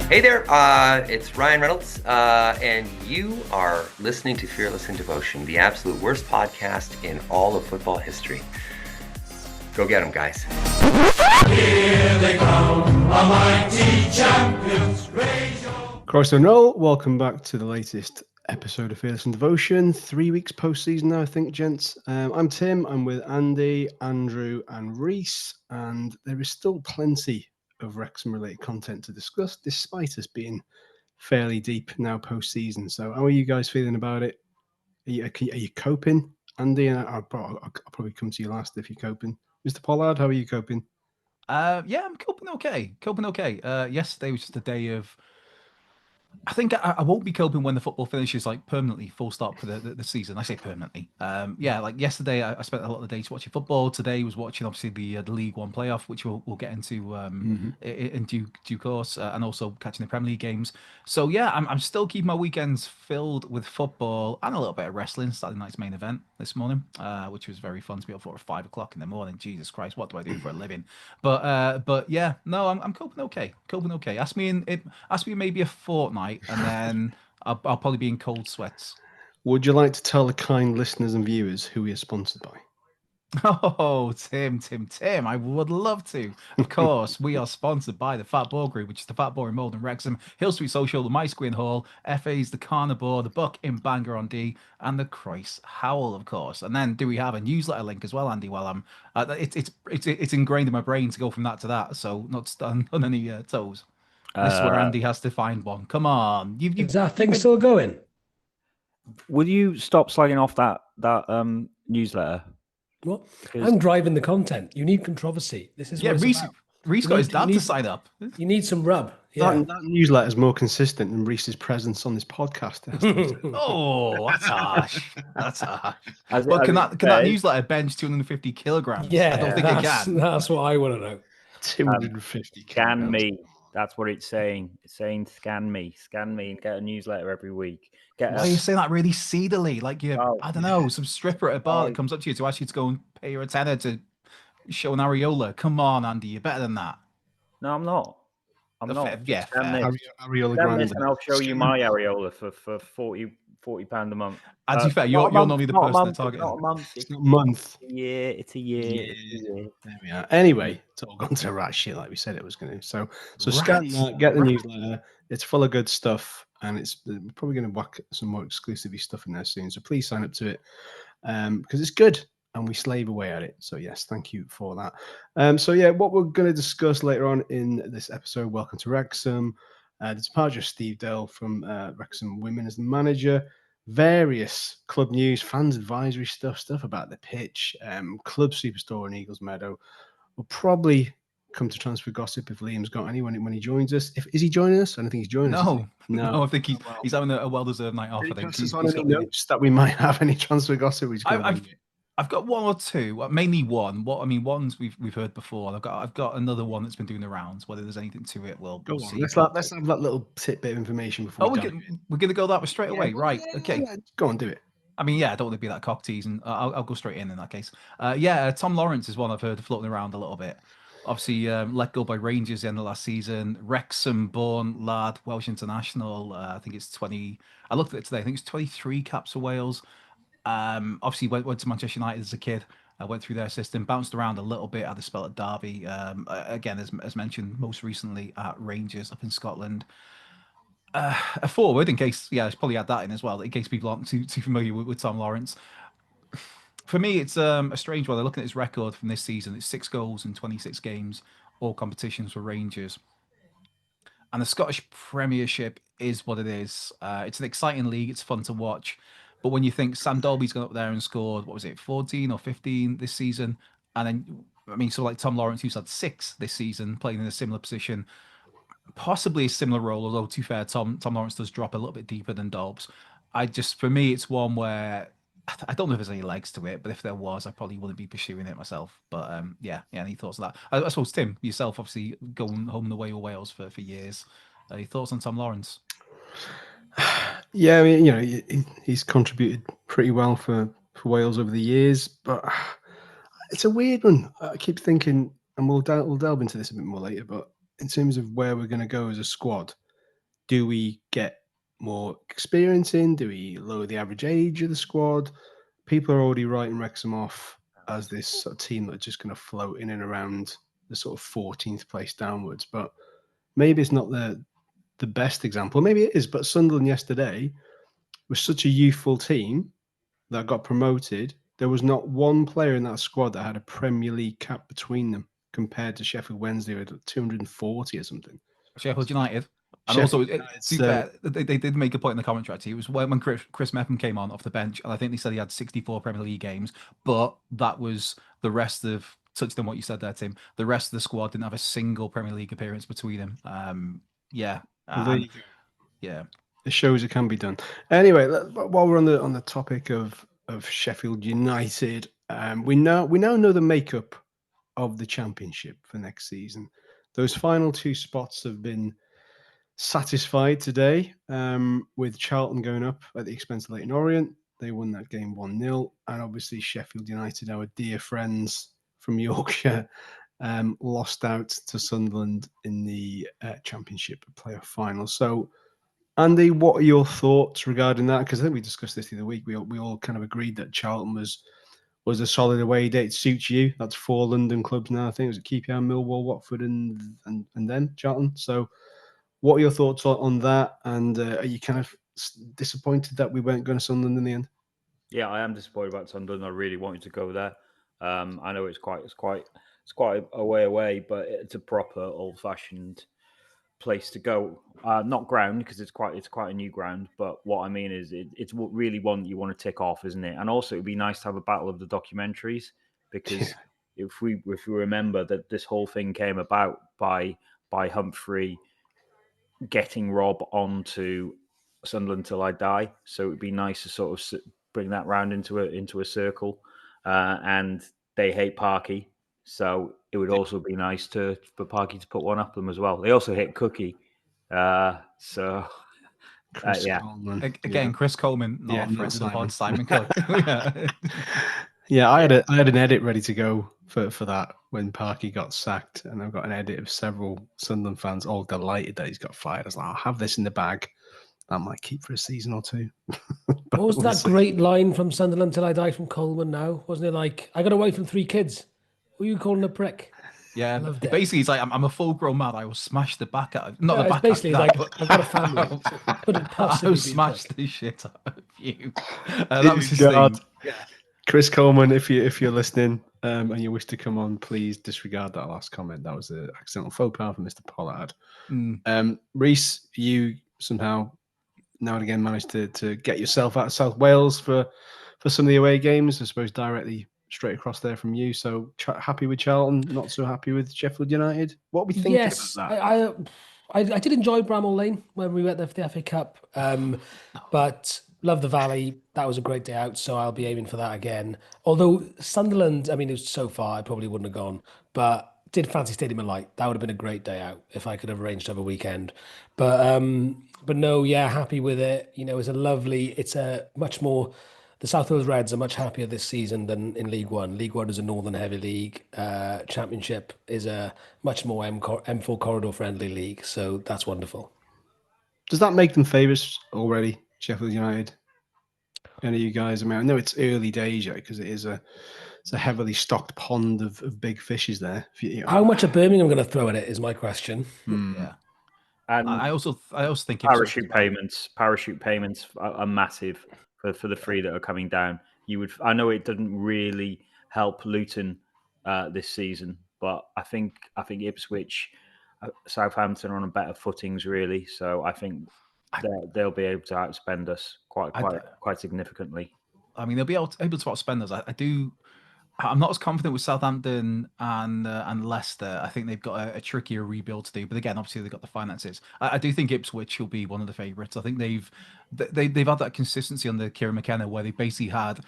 Hey there, it's Ryan Reynolds, and you are listening to Fearless in Devotion, the absolute worst podcast in all of football history. Go get them, guys. Here they come, a mighty champions. Christ and roll. Welcome back to the latest episode of Fearless in Devotion. 3 weeks post-season now, I think, gents. I'm Tim. I'm with Andy, Andrew, and Rhys, and there is still plenty of Wrexham-related content to discuss, despite us being fairly deep now post-season. So, how are you guys feeling about it? Are you coping, Andy? And I'll probably come to you last if you're coping. Mr. Pollard, how are you coping? Yeah, I'm coping okay. Yesterday was just a day of. I think I won't be coping when the football finishes, like permanently, full stop for the season. I say permanently. Yeah, like yesterday, I spent a lot of the days watching football. Today was watching obviously the League One playoff, which we'll get into in due course, and also catching the Premier League games. So yeah, I'm still keeping my weekends filled with football and a little bit of wrestling. Saturday night's main event this morning, which was very fun to be up for at 5 o'clock in the morning. Jesus Christ, what do I do for a living? But yeah, no, I'm coping okay. Coping okay. Ask me maybe a fortnight, and then I'll probably be in cold sweats. Would you like to tell the kind listeners and viewers who we are sponsored by? Oh, Tim, I would love to. Of course, we are sponsored by the Fat Ball Group, which is the Fat Ball in Malden, Wrexham, Hill Street Social, the My Screen Hall, FA's the Carnivore, the Buck in Bangor on D, and the Christ Howl, of course. And then do we have a newsletter link as well, Andy? Well, it's ingrained in my brain to go from that to that, so not stunned on any toes. This is where Andy has to find one. Come on, is that thing still going? Will you stop slagging off that newsletter? What? I'm driving the content. You need controversy. This is Rhys got his dad to sign up. You need some rub. Yeah. That newsletter is more consistent than Rhys's presence on this podcast. Oh, that's harsh. That's harsh. Well, can that newsletter bench 250 kilograms? Yeah, I don't think it can. That's what I want to know. 250 Scan kilograms. me. That's what it's saying. It's saying scan me and get a newsletter every week. Why are you saying that really seedily? Like I don't know, some stripper at a bar that comes up to you to ask you to go and pay your a tenner to show an areola. Come on, Andy, you're better than that. No, I'm not. I'm not. Yeah, areola grande. And I'll show you my areola for £40 a month. And to be fair, you're normally the person that target. Not a month. It's not a month. It's a year. There we are. Anyway, it's all gone to rat shit like we said it was going to. So scan that, get the newsletter. It's full of good stuff, and it's probably going to whack some more exclusive stuff in there soon. So please sign up to it because it's good. And we slave away at it. So yes, thank you for that. So yeah, what we're going to discuss later on in this episode, welcome to Wrexham, the departure of Steve Dale from Wrexham Women as the manager, various club news, fans advisory stuff about the pitch, club superstore in Eagles Meadow. We'll probably come to transfer gossip if Liam's got any when he joins us. Is he joining us? I don't think he's joining us. No, I think he's having a well-deserved night off. I think he's on any notes that we might have any transfer gossip. I've got one or two, mainly one. Ones we've heard before. I've got another one that's been doing the rounds. Whether there's anything to it, we'll see. Let's have that little tidbit of information before. We're gonna go that way straight away, right? Okay, go on, do it. I don't want to be that cock teasing. I'll go straight in that case. Tom Lawrence is one I've heard floating around a little bit. Obviously, let go by Rangers in the last season. Wrexham-born lad, Welsh international. I think it's 20. I looked at it today. I think it's 23 caps for Wales. Obviously went to Manchester United as a kid. Went through their system, bounced around a little bit, had a spell at Derby. Again, as mentioned, most recently at Rangers up in Scotland. A forward, in case, it's probably add that in as well, in case people aren't too familiar with Tom Lawrence. For me, it's a strange one. They're looking at his record from this season. It's 6 goals in 26 games, all competitions for Rangers. And the Scottish Premiership is what it is. It's an exciting league. It's fun to watch. But when you think Sam Dolby's gone up there and scored, 14 or 15 this season, and then, like Tom Lawrence, who's had 6 this season, playing in a similar position, possibly a similar role, although to be fair, Tom Lawrence does drop a little bit deeper than Dobbs. For me, it's one where I don't know if there's any legs to it, but if there was, I probably wouldn't be pursuing it myself. But any thoughts on that? I suppose, Tim, yourself, obviously going home and away with Wales for years. Any thoughts on Tom Lawrence? Yeah, he's contributed pretty well for Wales over the years, but it's a weird one. I keep thinking, and we'll delve into this a bit more later, but in terms of where we're going to go as a squad, Do we get more experience in? Do we lower the average age of the squad? People are already writing Wrexham off as this sort of team that's just going to float in and around the sort of 14th place downwards. But maybe it's not the best example. Maybe it is. But Sunderland yesterday was such a youthful team that got promoted. There was not one player in that squad that had a Premier League cap between them compared to Sheffield Wednesday, who had 240 or something. Sheffield United. And Sheffield also, United, to be fair, they did make a point in the commentary. Actually, it was when Chris Mepham came on off the bench, and I think they said he had 64 Premier League games, but that was the rest of, touched on what you said there, Tim. The rest of the squad didn't have a single Premier League appearance between them. Yeah, yeah. It shows it can be done. Anyway, while we're on the topic of Sheffield United, we now know the makeup of the championship for next season. Those final two spots have been satisfied today, with Charlton going up at the expense of Leyton Orient. They won that game 1-0. And obviously Sheffield United, our dear friends from Yorkshire, lost out to Sunderland in the championship playoff final. So, Andy, what are your thoughts regarding that? Because I think we discussed this the other week. We all kind of agreed that Charlton was a solid away day. It suits you. That's 4 London clubs now. I think it was QPR, Millwall, Watford, and then Charlton. So, what are your thoughts on that? And are you kind of disappointed that we weren't going to Sunderland in the end? Yeah, I am disappointed about Sunderland. I really wanted to go there. I know it's quite a way away, but it's a proper old-fashioned place to go. Not ground, because it's quite a new ground. But what I mean is, it's what really one you want to tick off, isn't it? And also, it'd be nice to have a battle of the documentaries, because if we remember that this whole thing came about by Humphrey getting Rob onto Sunderland Till I Die, so it'd be nice to sort of bring that round into a circle. And they hate Parky, so it would also be nice for Parky to put one up them as well. They also hate Cookie, so yeah. Coleman. Again, Chris Coleman, not a friend of the pod. Simon Cook. Yeah, I had an edit ready to go for that when Parky got sacked, and I've got an edit of several Sunderland fans all delighted that he's got fired. I was like, I'll have this in the bag. That might keep for a season or two. What was that great line from Sunderland Till I Die from Coleman now? Wasn't it like, I got a wife and 3 kids. Who are you calling a prick? Yeah, basically, he's like, I'm a full-grown man. I will smash the back out of not the back. Basically, out like, I've got a family. Couldn't possibly I will smash the shit out of you. That was his thing. Yeah. Chris Coleman, if you're listening and you wish to come on, please disregard that last comment. That was an accidental faux pas from Mr. Pollard. Rhys, you somehow now and again managed to get yourself out of South Wales for some of the away games, I suppose directly straight across there from you. So happy with Charlton, not so happy with Sheffield United. What are we thinking about that? I did enjoy Bramall Lane when we went there for the FA Cup, but love the Valley. That was a great day out, so I'll be aiming for that again. Although Sunderland, I mean, it was so far, I probably wouldn't have gone, but did fancy Stadium of Light. That would have been a great day out if I could have arranged to have a weekend. But no, yeah, happy with it. You know, it's a much more. The South Wales Reds are much happier this season than in League One. League One is a Northern Heavy League. Championship is a much more M4 corridor friendly league. So that's wonderful. Does that make them favourites already, Sheffield United? Any of you guys? I mean, I know it's early days yet because it's a heavily stocked pond of big fishes there. How much are Birmingham going to throw at it is my question. Yeah. And I also think parachute payments are massive for the 3 that are coming down. I know it didn't really help Luton this season, but I think Ipswich, Southampton are on a better footings really. So I think they'll be able to outspend us quite significantly. I mean, they'll be able to outspend us. I'm not as confident with Southampton and Leicester. I think they've got a trickier rebuild to do. But again, obviously they've got the finances. I do think Ipswich will be one of the favourites. I think they've had that consistency under Kieran McKenna where they basically had,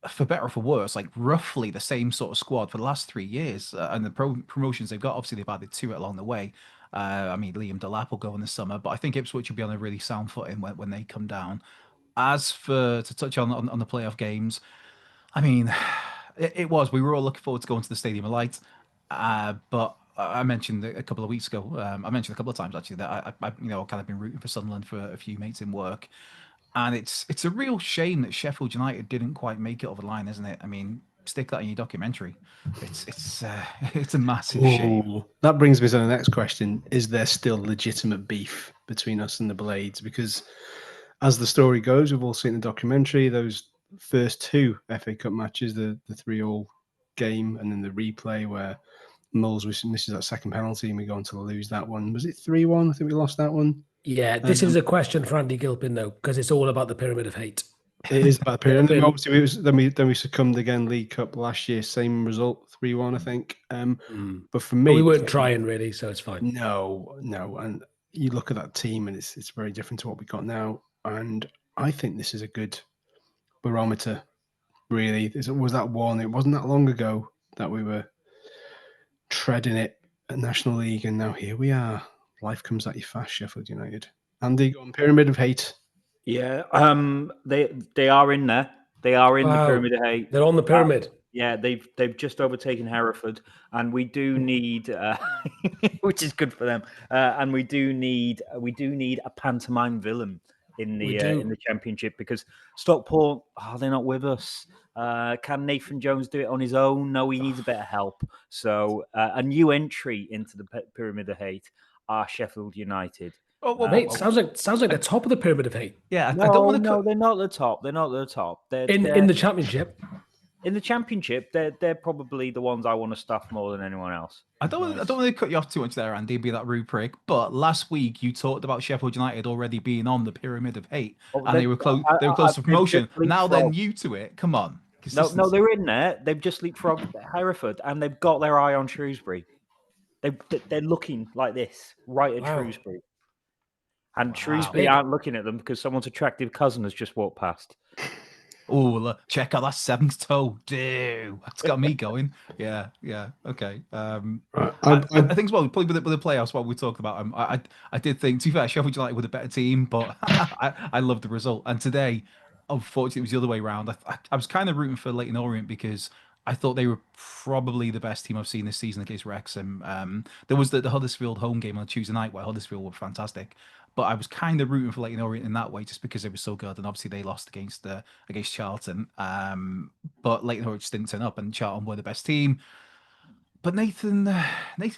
for better or for worse, like roughly the same sort of squad for the last 3 years. And the promotions they've got, obviously they've added 2 along the way. I mean, Liam Delap will go in the summer, but I think Ipswich will be on a really sound footing when they come down. As for to touch on the playoff games, I mean, we were all looking forward to going to the Stadium of Light, but I mentioned a couple of weeks ago. I mentioned a couple of times actually that I kind of been rooting for Sunderland for a few mates in work, and it's a real shame that Sheffield United didn't quite make it over the line, isn't it? I mean, stick that in your documentary. It's it's a massive shame. Ooh, that brings me to the next question. Is there still legitimate beef between us and the Blades? Because as the story goes, we've all seen the documentary, those first two FA Cup matches, the 3-3 game, and then the replay where Knowles misses that second penalty and we go on to lose that one. Was it 3-1? I think we lost that one. Yeah, this is a question for Andy Gilpin, though, because it's all about the pyramid of hate. It is about the period. And then Gilpin- obviously, then we succumbed again, League Cup last year, same result, 3-1, I think. But for me, But we weren't trying really, so it's fine. no. And you look at that team, and it's very different to what we got now. And I think this is a good barometer. Really, it was that one. It wasn't that long ago that we were treading it at National League, and now here we are. Life comes at you fast, Sheffield United. Andy, on pyramid of hate. Yeah, they are in there. They are in the Wow. pyramid of hate. They're on the pyramid. Yeah, they've just overtaken Hereford, and we do need, which is good for them. And we do need a pantomime villain in We the do. Championship, because Stockport, they're not with us. Can Nathan Jones do it on his own? No, he needs a bit of help. So a new entry into the pyramid of hate are Sheffield United. Mate, sounds like the top of the pyramid of hate. Yeah, No, I don't want to. no, they're not at the top. They're not at the top. They're In the Championship. in the Championship. They're probably the ones I want to stuff more than anyone else. I don't want to cut you off too much there, Andy, be that rude prick. But last week you talked about Sheffield United already being on the pyramid of hate, and they were close. They were close to promotion. Now they're new to it. Come on. No, they're in there. They've just leapfrogged Hereford, and they've got their eye on Shrewsbury. They're looking like this right at Shrewsbury, and Shrewsbury aren't looking at them because someone's attractive cousin has just walked past. Oh, check out that seventh toe. Dude, that's got me going. Yeah, okay. I think as well, probably with the playoffs, what we talked about, I did think, to be fair, Sheffield United were a better team, but I loved the result. And today, unfortunately, it was the other way around. I was kind of rooting for Leyton Orient because I thought they were probably the best team I've seen this season against Wrexham. There was the Huddersfield home game on Tuesday night where Huddersfield were fantastic, but I was kind of rooting for Leyton Orient in that way just because they were so good, and obviously they lost against Charlton. But Leyton Orient just didn't turn up, and Charlton were the best team. But Nathan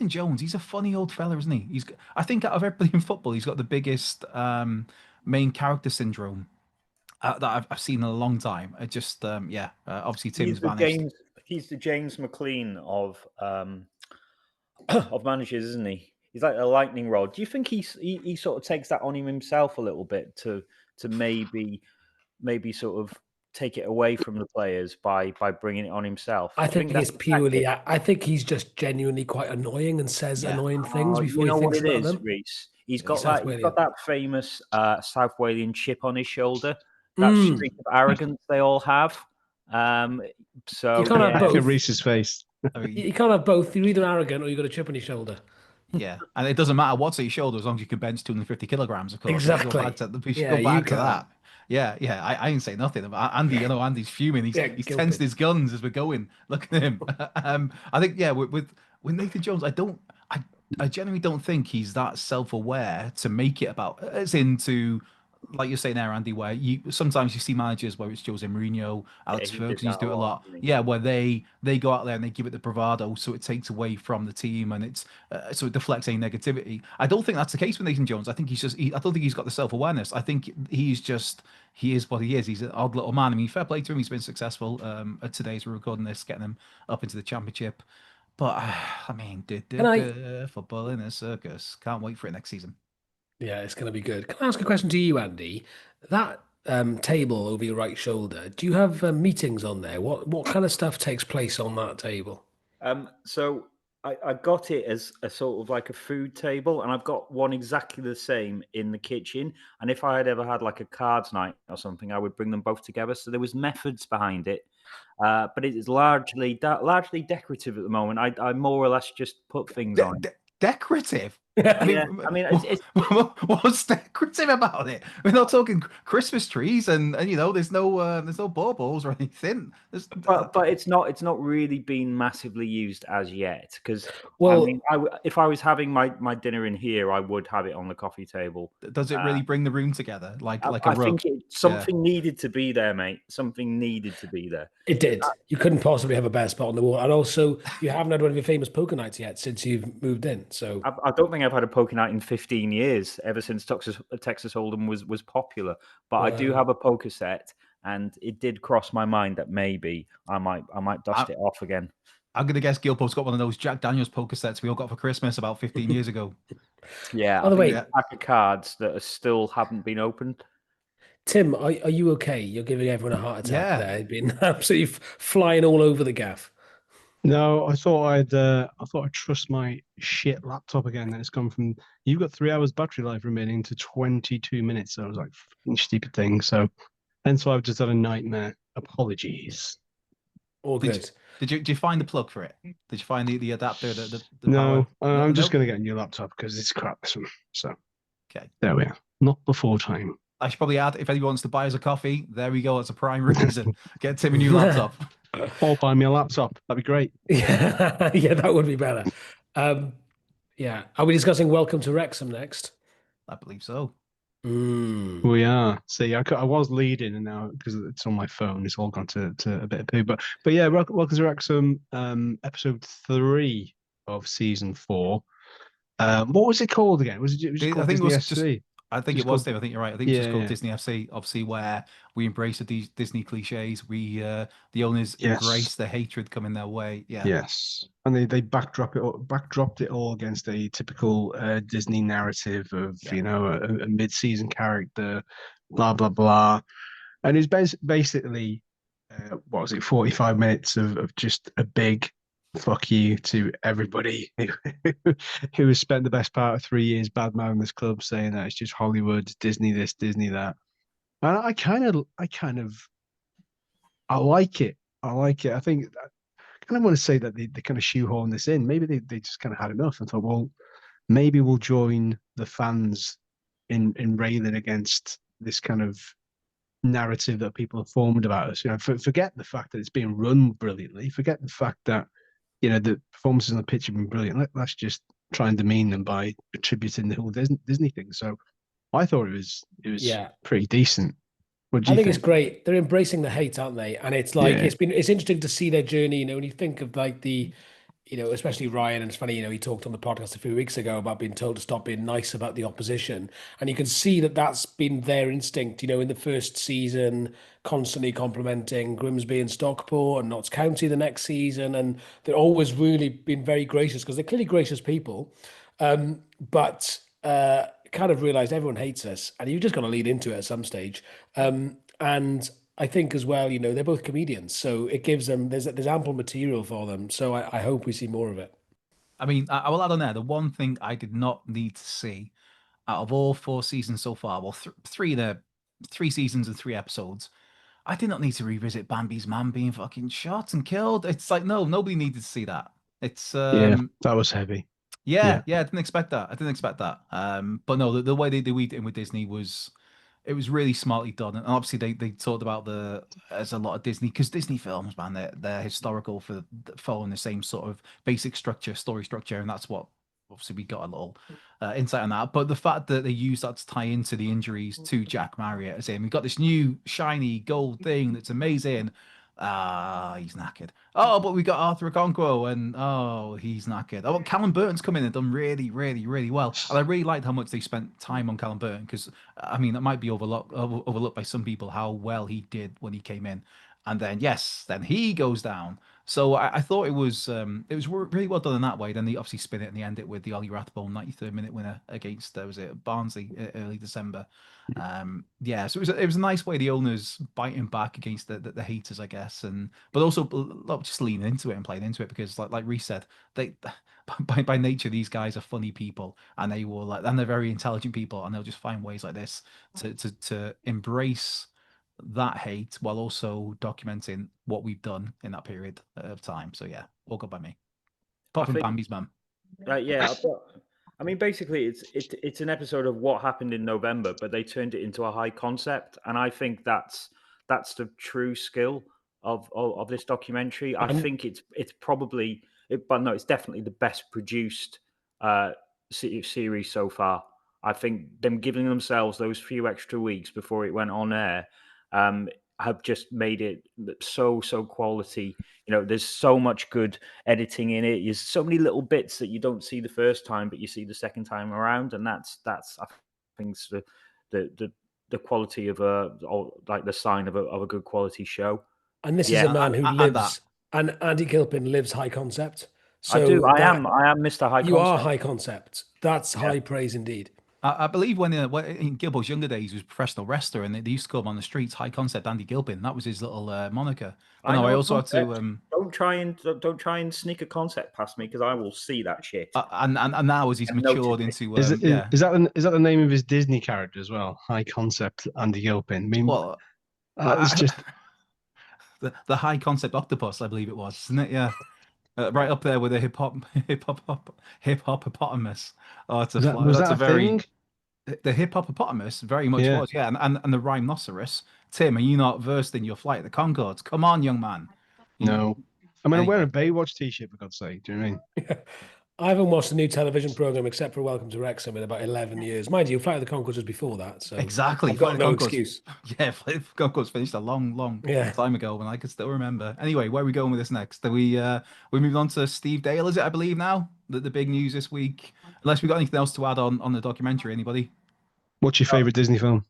Jones, he's a funny old fella, isn't he? I think out of everybody in football, he's got the biggest main character syndrome that I've seen in a long time. Obviously Tim's vanished. He's the James McLean of managers, isn't he? He's like a lightning rod. Do you think he sort of takes that on him himself a little bit to maybe sort of take it away from the players by bringing it on himself? I think it's purely. I think he's just genuinely quite annoying and says annoying things before you know he thinks what it about is, them. Rhys? He's got that famous South Walian chip on his shoulder. That streak of arrogance they all have. So you can't have both. Look at Rhys's face. You can't have both. You're either arrogant or you've got a chip on your shoulder. Yeah, and it doesn't matter what's on your shoulder as long as you can bench 250 kilograms. Of course, exactly. Go back to that. Yeah. I ain't say nothing about Andy. You know, Andy's fuming. He's tensed his guns as we're going. Look at him. I think with Nathan Jones, I genuinely don't think he's that self-aware to make it about, as into, like you're saying there, Andy, where sometimes you see managers, where it's Jose Mourinho, Alex Ferguson, used to do it a lot. Yeah, where they go out there and they give it the bravado, so it takes away from the team and it's so it deflects any negativity. I don't think that's the case with Nathan Jones. I think I don't think he's got the self-awareness. I think he is what he is. He's an odd little man. I mean, fair play to him. He's been successful. Today, as we're recording this, getting him up into the Championship. But I mean, football in a circus. Can't wait for it next season. Yeah, it's going to be good. Can I ask a question to you, Andy? That table over your right shoulder, do you have meetings on there? What kind of stuff takes place on that table? So I got it as a sort of like a food table, and I've got one exactly the same in the kitchen. And if I had ever had like a cards night or something, I would bring them both together. So there was methods behind it. But it is largely decorative at the moment. I more or less just put things on. Decorative? I Yeah, mean, I mean, it's what's decorative about it? We're not talking Christmas trees, and there's no baubles or anything. but it's not really been massively used as yet. Because I mean, Well, if I was having my dinner in here, I would have it on the coffee table. Does it really bring the room together, like a I rug? think something needed to be there, mate. Something needed to be there. it did. You couldn't possibly have a better spot on the wall. And also, you haven't had one of your famous poker nights yet since you've moved in. So, I don't think I've had a poker night in 15 years, ever since Texas Hold'em was popular. But I do well, have a poker set, and it did cross my mind that maybe I might dust I, it off again. I'm gonna guess Gilpo's got one of those Jack Daniels poker sets we all got for Christmas about 15 years ago. Yeah, by I the think way, there's a pack of cards that still haven't been opened. Tim, are you okay? You're giving everyone a heart attack Yeah, there. You've been absolutely flying all over the gaff. No, I thought I'd trust my shit laptop again. Then it's gone from you've got 3 hours battery life remaining to 22 minutes. So I was like, fucking stupid thing. So hence why I've just had a nightmare. Apologies. All did you, good. did you find the plug for it? Did you find the adapter, the power? No, I'm just Nope. gonna get a new laptop because it's crap. This one. So Okay. there we are. Not before time. I should probably add, if anyone wants to buy us a coffee, there we go. It's a prime reason. Get Tim a new laptop. Or buy me a laptop. That'd be great. Yeah, yeah, that would be better. Yeah. Are we discussing Welcome to Wrexham next? I believe so. We are. See, I was leading, and now because it's on my phone, it's all gone to a bit of poo. But yeah, welcome to Wrexham, episode 3 of season 4. What was it called again? It was just I called think it Disney was SC? I think Just it was, called Dave. I think you're right. I think it was just called yeah. Disney FC, obviously, where we embrace these Disney cliches. The owners Yes. embrace the hatred coming their way. Yeah. Yes, and they backdropped it all against a typical Disney narrative of Yeah. a mid-season character, blah blah blah, and it's basically what was it, 45 minutes of just a big fuck you to everybody who has spent the best part of 3 years badmouthing this club, saying that it's just Hollywood, Disney this, Disney that, and I like it. I like it. I think kind of want to say that they kind of shoehorn this in. Maybe they just kind of had enough and thought, well, maybe we'll join the fans in railing against this kind of narrative that people have formed about us. Forget the fact that it's being run brilliantly. Forget the fact that the performances on the pitch have been brilliant. Let's just try and demean them by attributing the whole Disney thing. So I thought it was Yeah. pretty decent. What do I you think think? it's great. They're embracing the hate, aren't they? And it's like Yeah. it's interesting to see their journey. When you think of like especially Ryan, and it's funny, he talked on the podcast a few weeks ago about being told to stop being nice about the opposition, and you can see that that's been their instinct. In the first season, constantly complimenting Grimsby and Stockport and Notts County the next season, and they're always really been very gracious because they're clearly gracious people, but kind of realized everyone hates us, and you just got to lead into it at some stage. And I think as well, they're both comedians, so it gives them there's ample material for them. So I hope we see more of it. I mean, I will add on there the one thing I did not need to see out of all 4 seasons so far. Well, three seasons and 3 episodes. I did not need to revisit Bambi's man being fucking shot and killed. It's like, no, nobody needed to see that. It's Yeah, that was heavy. yeah, I didn't expect that. I didn't expect that. But no, the way they weaved it in with Disney was really smartly done. And obviously they talked about as a lot of Disney, because Disney films, man, they're historical for following the same sort of basic story structure, and that's what obviously we got a little insight on that. But the fact that they used that to tie into the injuries to Jack Marriott, as in we got this new shiny gold thing that's amazing. He's knackered. Oh, but we got Arthur Okonkwo, and he's knackered. Oh, Callum Burton's come in and done really, really, really well. And I really liked how much they spent time on Callum Burton, because I mean that might be overlooked by some people how well he did when he came in, and then then he goes down. So I thought it was really well done in that way. Then they obviously spin it and they end it with the Ollie Rathbone 93rd minute winner against was it Barnsley early December. So it was a nice way the owners biting back against the haters, I guess, but also just leaning into it and playing into it, because like Rhys said, they by nature these guys are funny people, and and they're very intelligent people, and they'll just find ways like this to embrace that hate while also documenting what we've done in that period of time. So yeah, all good by me. Apart I from think, Bambi's mum. yeah, I mean, basically, it's an episode of what happened in November, but they turned it into a high concept, and I think that's the true skill of this documentary. I And think it's probably, but no, it's definitely the best produced series so far. I think them giving themselves those few extra weeks before it went on air have just made it so quality. You know, there's so much good editing in it. There's so many little bits that you don't see the first time, but you see the second time around, and that's I think the quality of like the sign of a good quality show. this is Yeah, a man who and that. lives, and Andy Gilpin lives high concept. I do. So I am Mr. High you are Concept. high concept. That's high praise indeed. I believe when in Gilbo's younger days, he was a professional wrestler, and they used to call him on the streets High Concept Andy Gilpin. That was his little moniker. But no, I also had to. Don't try and sneak a concept past me because I will see that shit. And now as he's And matured notice it. into Is yeah, that the name of his Disney character as well? High concept Andy Gilpin. I mean, well, it's just the High Concept Octopus, I believe it was, isn't it? Yeah. Right up there with a hip hoppotamus. Oh, it's a fly. was That's that a a very thing? the hip hoppopotamus very much Yeah. was, yeah, and the rhinoceros. Tim, are you not versed in your Flight of the Conchords? Come on, young man. No. I mean, I'm wearing a Anyway, Baywatch t-shirt, for God's sake. Do you know what I mean? I haven't watched a new television program except for Welcome to Wrexham in about 11 years. Mind you, Flight of the Conchords was before that, so exactly. I've got Flight of no the Conchords. excuse. Yeah, Flight of the Conchords finished a long Yeah. time ago, and I can still remember. Anyway, where are we going with this next? Are we moved on to Steve Dale, is it? I believe now the big news this week. Unless we got anything else to add on the documentary, anybody? What's your favorite Disney film?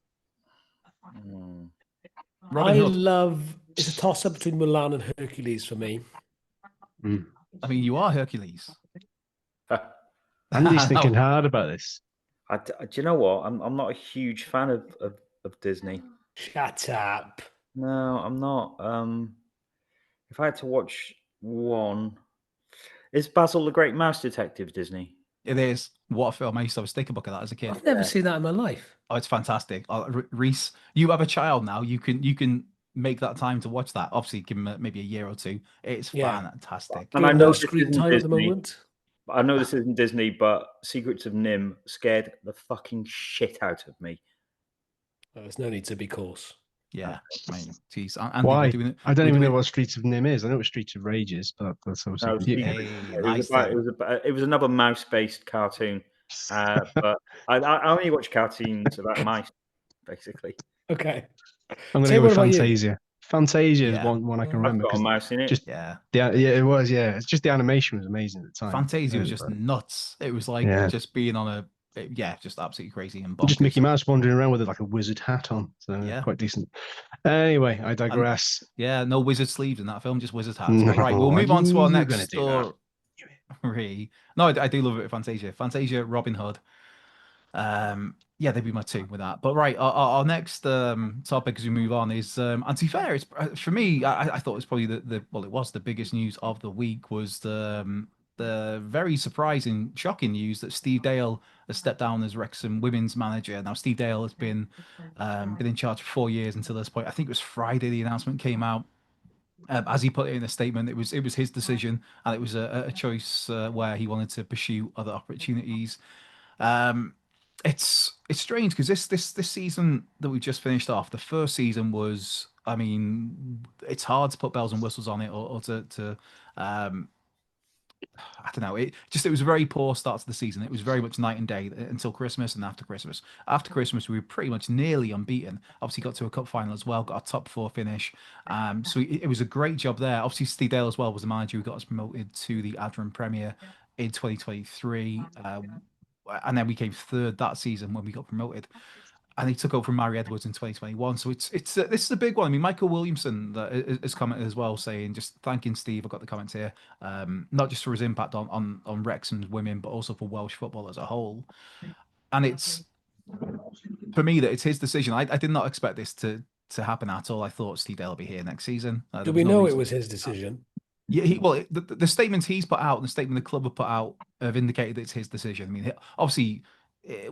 Robin Hood. It's a toss up between Mulan and Hercules for me. I mean, you are Hercules. Andy's thinking hard about this. Do you know what? I'm not a huge fan of Disney. Shut up. No, I'm not. If I had to watch one, is Basil the Great Mouse Detective Disney? It is. What a film. I used to have a sticker book of that as a kid. I've never seen that in my life. Oh, it's fantastic. Rhys, you have a child now. You can make that time to watch that. Obviously, give him maybe a year or two. It's fantastic. And I know this screen isn't time at the Disney. moment. I know this isn't Disney, but Secrets of Nim scared the fucking shit out of me. There's no need to be coarse. Yeah, I mean, geez, Andy, Why? doing it. I don't even know what Streets of Nim is. I know what Streets of Rage is, but that's No, obviously. it was another mouse-based cartoon, but I only watch cartoons about mice, basically. Okay. I'm going to go with Fantasia. Fantasia is one I can remember. I've got a mouse in it. It was. Yeah, it's just the animation was amazing at the time. Fantasia was just nuts. It was like just being on a. Yeah, just absolutely crazy and bonkers. Just Mickey Mouse wandering around with like a wizard hat on. So quite decent. Anyway, I digress. No wizard sleeves in that film, just wizard hats. Right, we'll move on to our next story. No, I do love it with Fantasia. Fantasia, Robin Hood. They'd be my two with that. But right, our next topic as we move on is, and to be fair, it's for me. I thought it was probably it was the biggest news of the week was the very surprising, shocking news that Steve Dale has stepped down as Wrexham Women's manager. Now, Steve Dale has been in charge for 4 years until this point. I think it was Friday the announcement came out. As he put it in a statement, it was his decision, and it was a choice where he wanted to pursue other opportunities. It's strange because this season that we just finished off, the first season was, I mean, it's hard to put bells and whistles on it or to I don't know. It was a very poor start to the season. It was very much night and day until Christmas and after Christmas. After Christmas, we were pretty much nearly unbeaten. Obviously, got to a cup final as well. Got a top 4 finish. So it was a great job there. Obviously, Steve Dale as well was the manager who got us promoted to the Adram Premier in 2023. And then we came third that season when we got promoted. And he took over from Mary Edwards in 2021. So it's this is a big one. I mean, Michael Williamson has commented as well, saying, just thanking Steve. I've got the comments here, not just for his impact on Wrexham's women, but also for Welsh football as a whole. And it's for me that it's his decision. I did not expect this to happen at all. I thought Steve Dale will be here next season. Do we know it was his decision? Yeah, the statements he's put out and the statement the club have put out have indicated that it's his decision. I mean, obviously,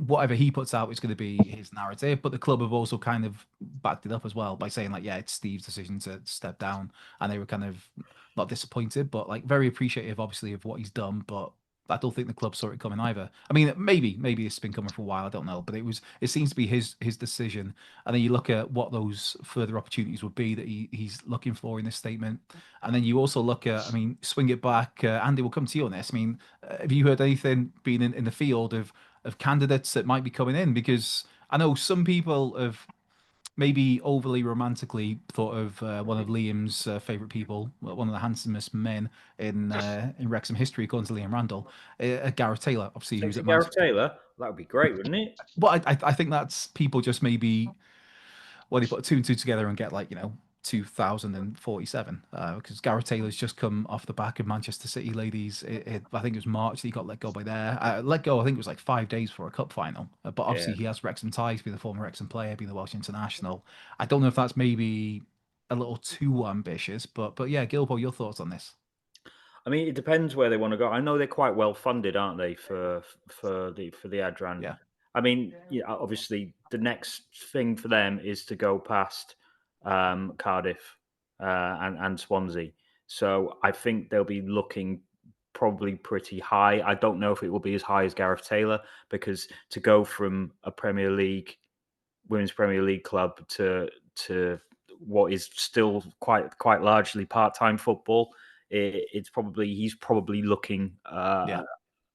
whatever he puts out is going to be his narrative, but the club have also kind of backed it up as well by saying, like, yeah, it's Steve's decision to step down, and they were kind of not disappointed, but like very appreciative, obviously, of what he's done. But I don't think the club saw it coming either. I mean, maybe it's been coming for a while. I don't know, but it seems to be his decision. And then you look at what those further opportunities would be that he's looking for in this statement. And then you also look at, I mean, swing it back. Andy, we'll come to you on this. I mean, have you heard anything being in the field of candidates that might be coming in? Because I know some people have maybe overly romantically thought of one of Liam's favorite people, one of the handsomest men in Wrexham history, according to Liam Randall, Gareth Taylor, obviously, who's at Gareth Manchester. Taylor, that would be great, wouldn't it? Well, I think that's people just maybe they put two and two together and get 2047 because Gareth Taylor's just come off the back of Manchester City ladies. I think it was March that he got let go by there. Let go, I think it was like 5 days for a cup final. But obviously he has Wrexham ties, being the former Wrexham player, being the Welsh international. I don't know if that's maybe a little too ambitious, but yeah, Gilbo, your thoughts on this? I mean, it depends where they want to go. I know they're quite well funded, aren't they, for the Adran? Yeah. I mean, obviously the next thing for them is to go past Cardiff and Swansea. So I think they'll be looking probably pretty high. I don't know if it will be as high as Gareth Taylor, because to go from a Women's Premier League club to what is still quite largely part-time football, he's probably looking a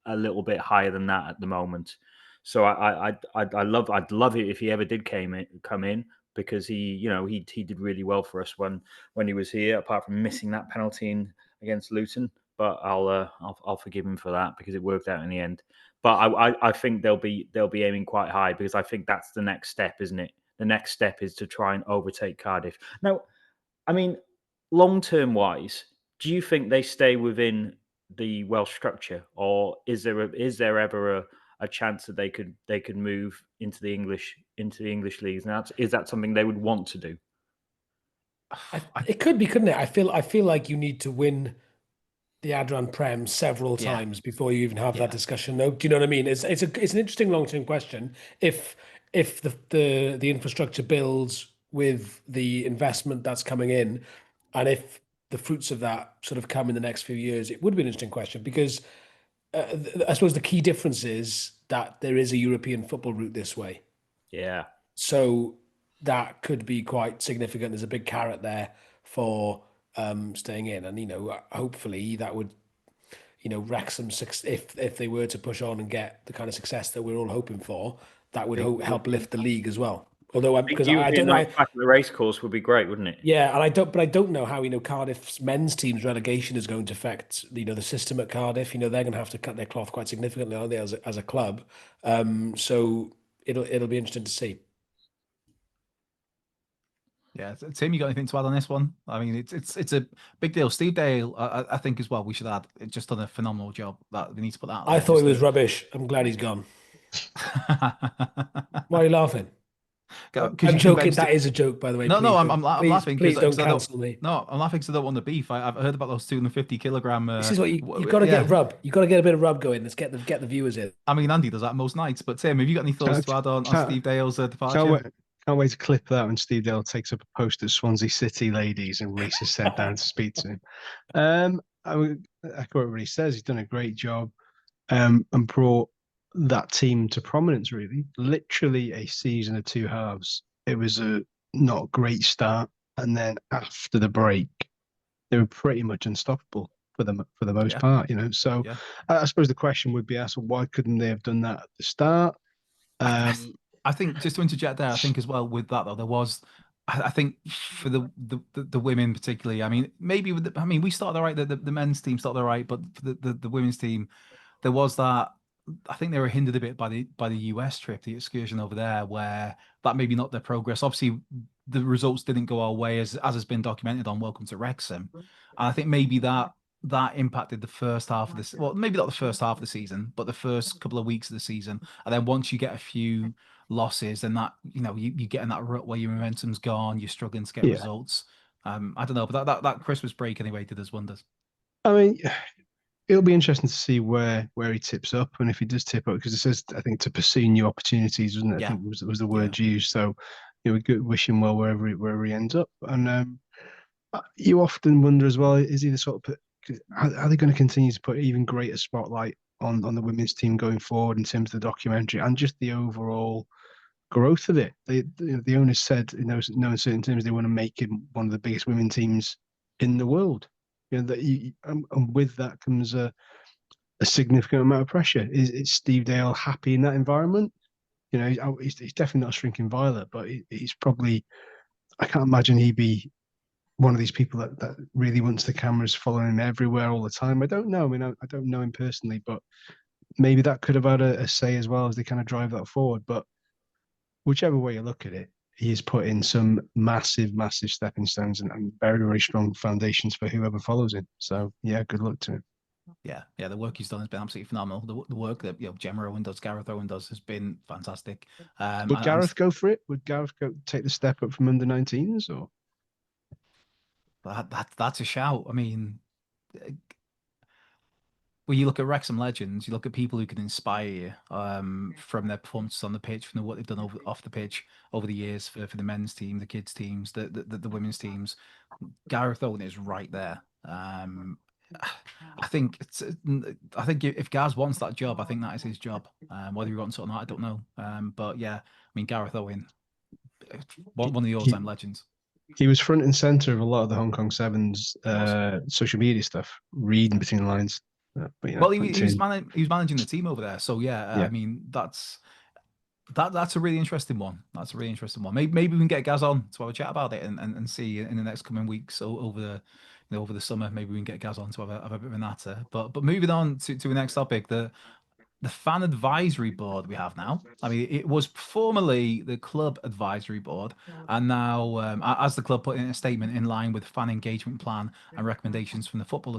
little bit higher than that at the moment. So I'd love it if he ever did come in, because he did really well for us when he was here, apart from missing that penalty against Luton. But I'll forgive him for that, because it worked out in the end. But I think they'll be aiming quite high, because I think that's the next step, isn't it? The next step is to try and overtake Cardiff. Now, I mean, long-term wise, do you think they stay within the Welsh structure, or is there ever a chance that they could move into the English leagues? Now, is that something they would want to do? It could be, couldn't it? I feel like you need to win the Adran Prem several times before you even have that discussion. No, do you know what I mean? It's an interesting long-term question. If the infrastructure builds with the investment that's coming in, and if the fruits of that sort of come in the next few years, it would be an interesting question, because I suppose the key difference is that there is a European football route this way. Yeah. So that could be quite significant. There's a big carrot there for staying in, and hopefully that would, Wrexham, if they were to push on and get the kind of success that we're all hoping for, that would help lift the league as well. Although, because I don't know, back at the Racecourse would be great, wouldn't it? yeah, and I don't know how Cardiff's men's team's relegation is going to affect the system at Cardiff. They're going to have to cut their cloth quite significantly, aren't they, as a club? So it'll be interesting to see. Yeah, Tim, you got anything to add on this one? I mean, it's a big deal. Steve Dale, I think as well, we should add, just done a phenomenal job. That we need to put that. I thought he was rubbish. I'm glad he's gone. Why are you laughing? I'm joking. That is a joke, by the way. No, I'm laughing. Please don't cancel me. No, I'm laughing because I don't want the beef. I've heard about those 250 kilogram. This is what you've got to get rub. You've got to get a bit of rub going. Let's get the viewers in. I mean, Andy does that most nights. But Tim, have you got any thoughts to add on Steve Dale's departure? Can't wait to clip that when Steve Dale takes up a post at Swansea City ladies and Rhys is sent down to speak to him. I would echo what he says. He's done a great job and brought that team to prominence, really. Literally a season of two halves. It was a not great start, and then after the break, they were pretty much unstoppable for the most part. So I suppose the question would be asked: why couldn't they have done that at the start? I think, just to interject there, I think as well with that though, there was, I think for the women particularly, I mean, maybe we started all right, the men's team started all right, but for the women's team, there was that. I think they were hindered a bit by the US trip, the excursion over there, where that maybe not their progress. Obviously, the results didn't go our way, as has been documented on Welcome to Wrexham. And I think maybe that impacted the first half of this. Well, maybe not the first half of the season, but the first couple of weeks of the season. And then once you get a few losses, and that you get in that rut where your momentum's gone, you're struggling to get results. I don't know, but that Christmas break anyway did us wonders. I mean, it'll be interesting to see where he tips up, and if he does tip up, because it says, I think, to pursue new opportunities, wasn't it? I think was the word used. So we wish him well wherever he ends up. And you often wonder as well, is he the sort of, are they going to continue to put even greater spotlight on the women's team going forward in terms of the documentary and just the overall growth of it. The owners said in those no uncertain terms they want to make it one of the biggest women teams in the world. And with that comes a significant amount of pressure. Is Steve Dale happy in that environment? He's definitely not a shrinking violet, but he's probably. I can't imagine he'd be one of these people that really wants the cameras following him everywhere all the time. I don't know. I mean, I don't know him personally, but maybe that could have had a say as well as they kind of drive that forward. But whichever way you look at it, he has put in some massive, massive stepping stones and very, very strong foundations for whoever follows him. So yeah, good luck to him. Yeah, the work he's done has been absolutely phenomenal. The work that Gemma Owen does, Gareth Owen does, has been fantastic. Would Gareth go for it? Would Gareth go take the step up from under 19s or? That's a shout. I mean, when you look at Wrexham legends, you look at people who can inspire you from their performances on the pitch, from what they've done off the pitch over the years for the men's team, the kids' teams, the women's teams. Gareth Owen is right there. I think if Gaz wants that job, I think that is his job. Whether he wants it or not, I don't know. But yeah, I mean, Gareth Owen, one of the all-time legends. He was front and center of a lot of the Hong Kong Sevens social media stuff, reading between the lines. But, well, he was managing the team over there, so yeah. I mean, that's a really interesting one. That's a really interesting one. Maybe we can get Gaz on to have a chat about it and see in the next coming weeks. So over the summer, maybe we can get Gaz on to have a bit of a natter. But moving on to the next topic, the fan advisory board we have now. I mean, it was formerly the club advisory board, and now, as the club put in a statement in line with fan engagement plan and recommendations from the Football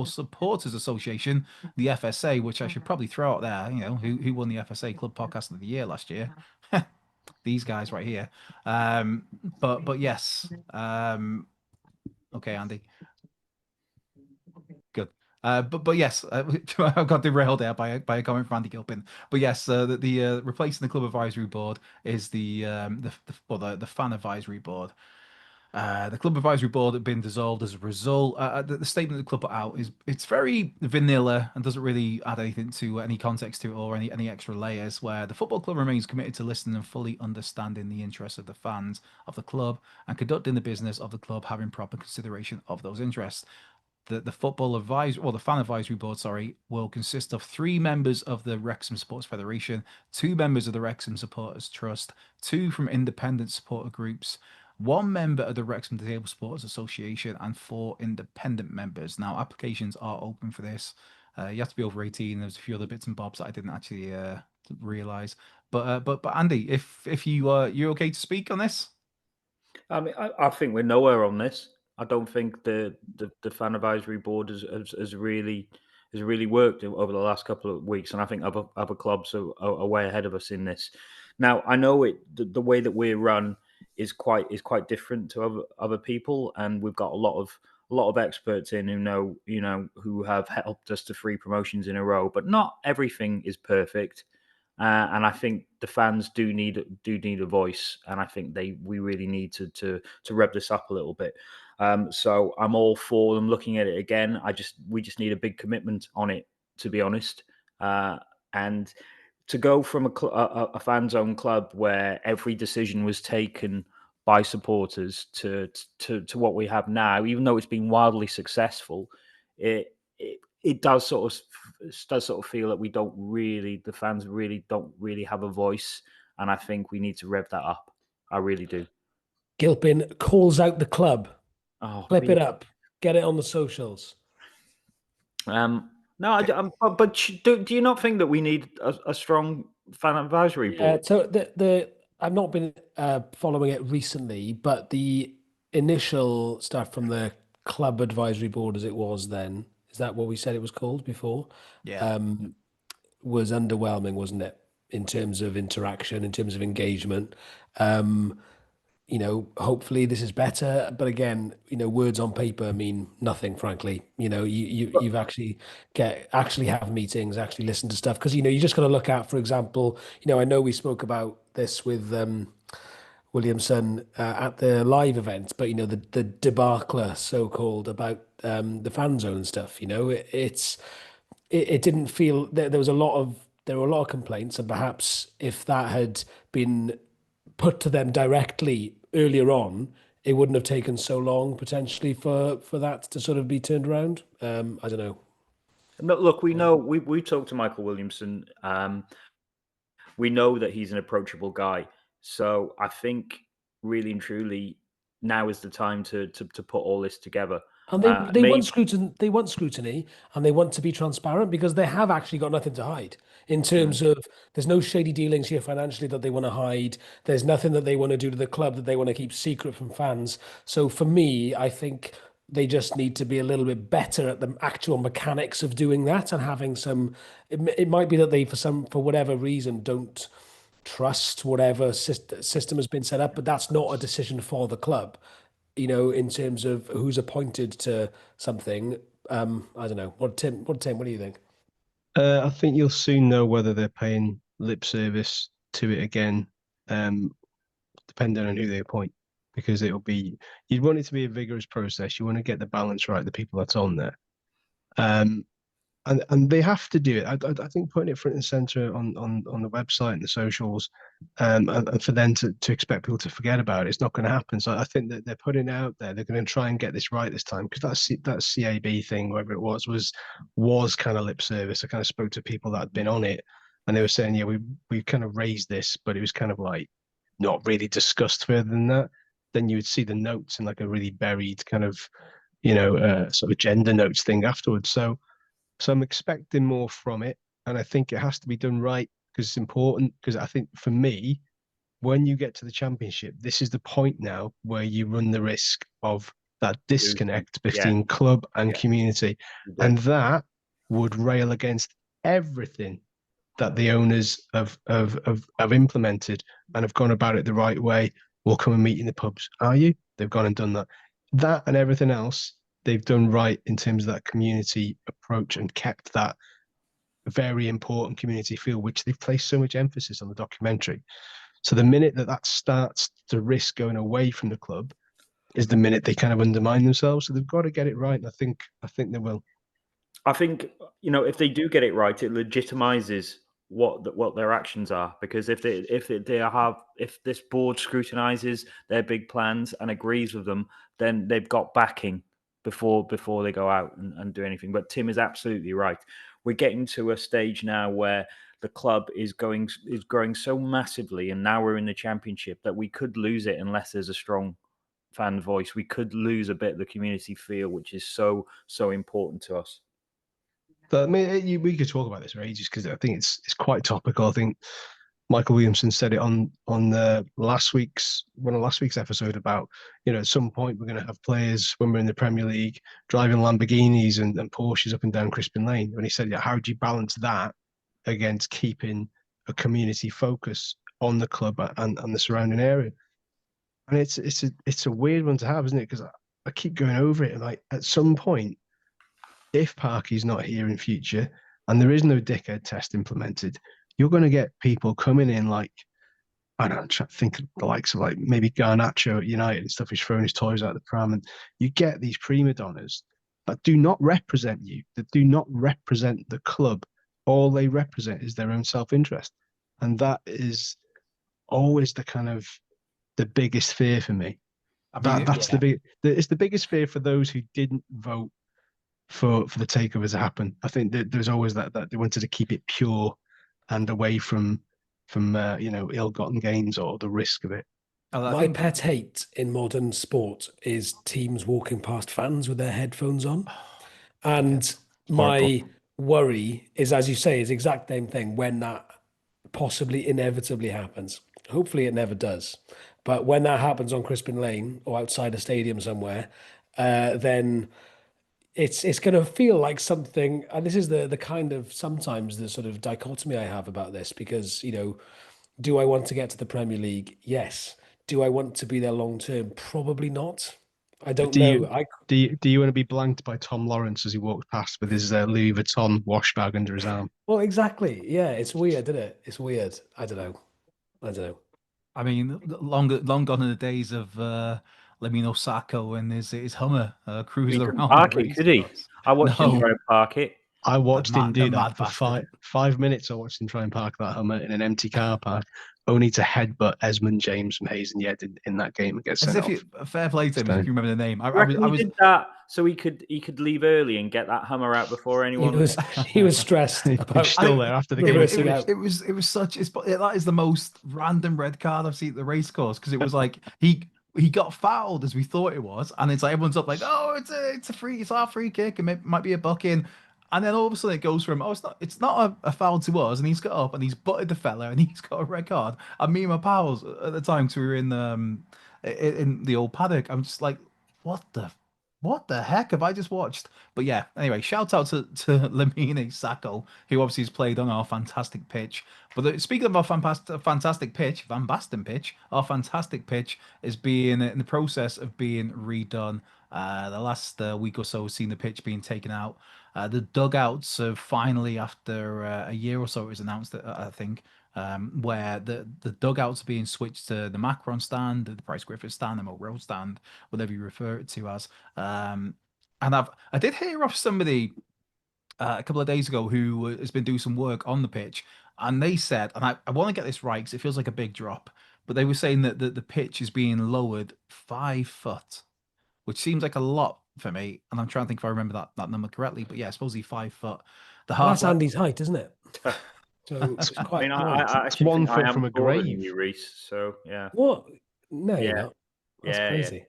Supporters Association, the FSA, which I should probably throw out there. Who won the FSA Club Podcast of the Year last year? These guys right here. But yes. Okay, Andy. Good. But yes, I got derailed there by a comment from Andy Gilpin. But yes, the replacing the club advisory board is the fan advisory board. The club advisory board had been dissolved as a result. The statement the club put out it's very vanilla and doesn't really add anything to any context to it or any extra layers. Where the football club remains committed to listening and fully understanding the interests of the fans of the club and conducting the business of the club, having proper consideration of those interests. The fan advisory board, will consist of 3 members of the Wrexham Sports Federation, 2 members of the Wrexham Supporters Trust, 2 from independent supporter groups, 1 member of the Wrexham Disabled Supporters Association, and 4 independent members. Now, applications are open for this. You have to be over 18. There's a few other bits and bobs that I didn't actually realise. But Andy, if you're okay to speak on this? I mean, I think we're nowhere on this. I don't think the fan advisory board has really worked over the last couple of weeks, and I think other clubs are way ahead of us in this. Now, I know the way that we're run is quite different to other people, and we've got a lot of experts in who have helped us to 3 promotions in a row, but not everything is perfect. And I think the fans do need a voice, and I think we really need to rev this up a little bit. So I'm all for them looking at it again. We just need a big commitment on it, to be honest. And to go from a fans owned club where every decision was taken by supporters to what we have now, even though it's been wildly successful, it does sort of feel that the fans really don't really have a voice, and I think we need to rev that up. I really do. Gilpin calls out the club. Oh, Clip it up. Get it on the socials. No, but do you not think that we need a strong fan advisory board? So I've not been following it recently, but the initial stuff from the club advisory board, as it was then, is that what we said it was called before? Yeah. Was underwhelming, wasn't it? In terms of interaction, in terms of engagement. Hopefully this is better, but again, words on paper mean nothing, frankly. You've actually have meetings, actually listen to stuff, because you just got to look at, for example, I know we spoke about this with Williamson at the live event, but the debacle, so called, about the fan zone and stuff. it didn't feel there was a lot of there were a lot of complaints, and perhaps if that had been put to them directly earlier on, it wouldn't have taken so long potentially for that to sort of be turned around. I don't know. No, look, we know we talked to Michael Williamson. We know that he's an approachable guy. So I think really and truly now is the time to put all this together. And they want scrutiny. They want scrutiny, and they want to be transparent because they have actually got nothing to hide in terms of there's no shady dealings here financially that they want to hide. There's nothing that they want to do to the club that they want to keep secret from fans. So for me, I think they just need to be a little bit better at the actual mechanics of doing that and having some. It might be that they for whatever reason don't trust whatever system has been set up, but that's not a decision for the club. In terms of who's appointed to something. I don't know. Tim, what do you think? I think you'll soon know whether they're paying lip service to it again, depending on who they appoint, because you'd want it to be a vigorous process. You want to get the balance right, the people that's on there. And they have to do it. I think putting it front and center on the website and the socials, and for them to expect people to forget about it, it's not going to happen. So I think that they're putting it out there. They're going to try and get this right this time, because that CAB thing, whatever it was kind of lip service. I kind of spoke to people that had been on it, and they were saying, yeah, we kind of raised this, but it was kind of like not really discussed further than that. Then you would see the notes in like a really buried kind of, sort of gender notes thing afterwards. So I'm expecting more from it, and I think it has to be done right because it's important. Because I think for me, when you get to the championship, this is the point now where you run the risk of that disconnect between club and community, and that would rail against everything that the owners have implemented and have gone about it the right way. We'll come and meet in the pubs. Are you? They've gone and done that. That and everything else they've done right in terms of that community approach and kept that very important community feel, which they've placed so much emphasis on the documentary. So the minute that starts to risk going away from the club is the minute they kind of undermine themselves. So they've got to get it right. And I think they will. I think, if they do get it right, it legitimizes what their actions are, because if this board scrutinizes their big plans and agrees with them, then they've got backing before they go out and do anything. But Tim is absolutely right. We're getting to a stage now where the club is growing so massively, and now we're in the championship, that we could lose it unless there's a strong fan voice. We could lose a bit of the community feel, which is so important to us. But I mean, we could talk about this for ages because I think it's quite topical. I think Michael Williamson said it on last week's episode about, at some point we're going to have players when we're in the Premier League driving Lamborghinis and Porsches up and down Crispin Lane. And he said, yeah, how do you balance that against keeping a community focus on the club and the surrounding area? And it's a weird one to have, isn't it? Because I keep going over it, and like at some point, if Parky's not here in future and there is no dickhead test implemented, you're going to get people coming in like, I don't know, I'm trying to think of the likes of like maybe Garnacho at United and stuff. He's throwing his toys out the pram, and you get these prima donnas that do not represent you, that do not represent the club. All they represent is their own self-interest, and that is always the biggest fear for me. It's the biggest fear for those who didn't vote for the takeover to happen. I think that there's always that they wanted to keep it pure and away from ill-gotten gains or the risk of it. My pet hate in modern sport is teams walking past fans with their headphones on, and my worry is, as you say, is the exact same thing when that possibly inevitably happens. Hopefully, it never does, but when that happens on Crispin Lane or outside a stadium somewhere, then it's going to feel like something. And this is the kind of sometimes the sort of dichotomy I have about this, because do I want to get to the Premier League? Yes. Do I want to be there long term? Probably not. I don't know. Do you want to be blanked by Tom Lawrence as he walks past with his Louis Vuitton wash bag under his arm? Well, exactly. Yeah, it's weird, isn't it? It's weird. I don't know. I mean, long gone are the days of Lemino Sacco and his Hummer cruising around. Park it, could he? I watched him try to park it. I watched him do mad that for bastard. 5 minutes. I watched him try and park that Hummer in an empty car park, only to headbutt Esmond James from Hayes and Yed in that game and get As sent if off. you fair play to him, if you remember the name. I reckon he did that so he could leave early and get that Hummer out before anyone. He was stressed He's about still there after the it game. was- out. It was such. That is the most random red card I've seen at the racecourse, because it was like he got fouled as we thought it was, and it's like everyone's up like, oh, it's our free kick, and it might be a booking. And then all of a sudden it goes from, oh, it's not a foul to us, and he's got up and he's butted the fella and he's got a red card. And me and my pals at the time, so we were in the old paddock, I'm just like, what the heck have I just watched? But yeah, anyway, shout out to Lamine Sacco, who obviously has played on our fantastic pitch. But speaking of our fantastic pitch, Van Basten pitch, our fantastic pitch is being in the process of being redone. The last week or so, we've seen the pitch being taken out. The dugouts have finally, after a year or so, it was announced that I think, where the dugouts are being switched to the Macron stand, the Price Griffith stand, the Moat Road stand, whatever you refer it to as. And I did hear off somebody a couple of days ago who has been doing some work on the pitch, and they said, and I want to get this right because it feels like a big drop, but they were saying that the pitch is being lowered 5 foot, which seems like a lot for me, and I'm trying to think if I remember that number correctly. But yeah, supposedly 5 foot. That's Andy's height, isn't it? So it's I quite. mean, I It's actually 1 think I foot am from a taller than grave. you, Rhys. So yeah. What? No, you're Yeah. not. That's Yeah, crazy.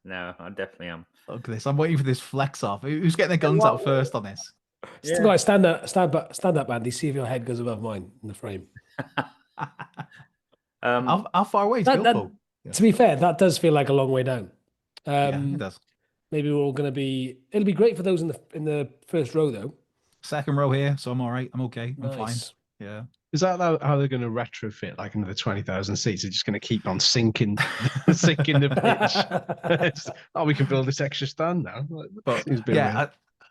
No, I definitely am. Look at this. I'm waiting for this flex off. Who's getting their guns out first on this? Yeah. Right, stand up, Andy. See if your head goes above mine in the frame. How far away is That- Gilpo? To be fair, that does feel like a long way down. Yeah, it does. Maybe we're all going to be. It'll be great for those in the first row, though. Second row here, so I'm all right. I'm okay. I'm fine. Nice. Yeah. Is that how they're going to retrofit like another 20,000 seats? They're just going to keep on sinking the pitch. Oh, we can build this extra stand now. But yeah,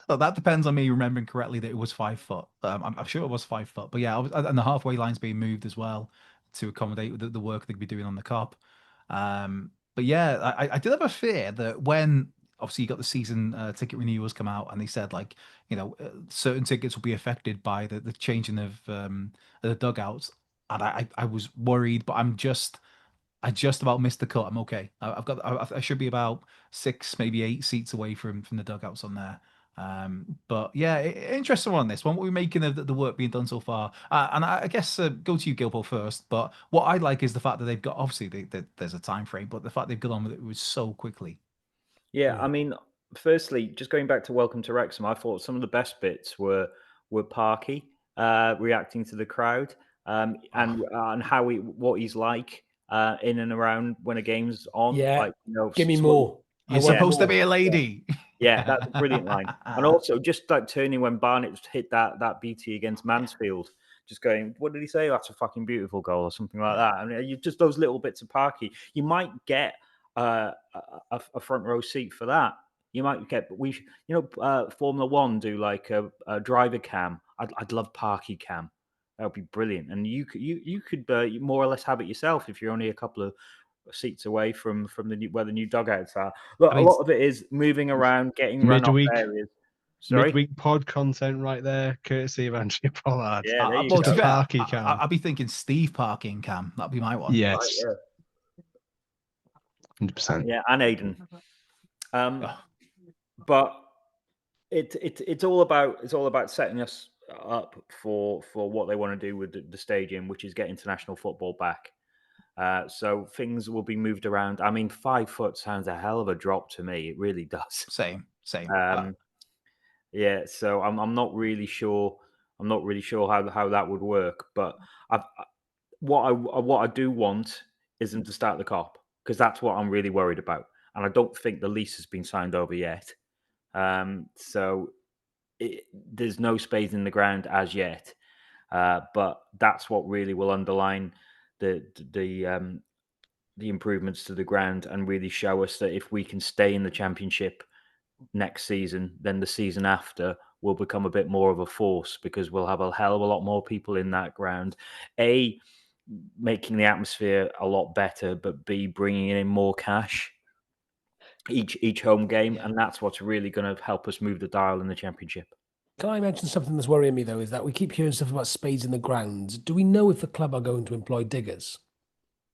that depends on me remembering correctly that it was 5 foot. I'm sure it was 5 foot. But yeah, and the halfway line's being moved as well to accommodate the work they'd be doing on the cop. But yeah, I did have a fear that when obviously you got the season ticket renewals come out, and they said like, certain tickets will be affected by the changing of the dugouts, and I was worried, but I just about missed the cut. I'm okay. I should be about 6, maybe 8 seats away from the dugouts on there. But yeah, interesting one on this one. What are we making of the work being done so far? And I guess go to you, Gilpo, first. But what I like is the fact that they've got, obviously there's a time frame, but the fact they've got on with it was so quickly. Yeah, I mean, firstly, just going back to Welcome to Wrexham, I thought some of the best bits were Parky reacting to the crowd, and how what he's like in and around when a game's on. Yeah, like, give me more. You're supposed to be a lady. Yeah, that's a brilliant line. And also just like turning when Barnett hit that BT against Mansfield, just going, what did he say? That's a fucking beautiful goal or something like that. I mean, you just those little bits of Parky. You might get a front row seat for that. You might get, Formula One do like a driver cam. I'd love Parky cam. That would be brilliant. And you could more or less have it yourself if you're only a couple of seats away from where the new dugouts are. Look, a lot of it is moving around, getting midweek areas. Sorry? Midweek pod content right there, courtesy of Andrea Pollard. Yeah, there you just go. a Parky cam. I'll be thinking Steve parking cam. That'd be my one. Yes. Right, 100%. yeah, and Aiden. But it's all about setting us up for what they want to do with the stadium, which is get international football back. So things will be moved around. I mean, 5 foot sounds a hell of a drop to me. It really does. Same. Yeah. So I'm not really sure. I'm not really sure how that would work. But what I do want is them to start the cop, because that's what I'm really worried about. And I don't think the lease has been signed over yet. So there's no spades in the ground as yet. But that's what really will underline the improvements to the ground and really show us that if we can stay in the Championship next season, then the season after will become a bit more of a force, because we'll have a hell of a lot more people in that ground. A, making the atmosphere a lot better, but B, bringing in more cash each home game, and that's what's really going to help us move the dial in the Championship. Can I mention something that's worrying me though? Is that we keep hearing stuff about spades in the grounds. Do we know if the club are going to employ diggers?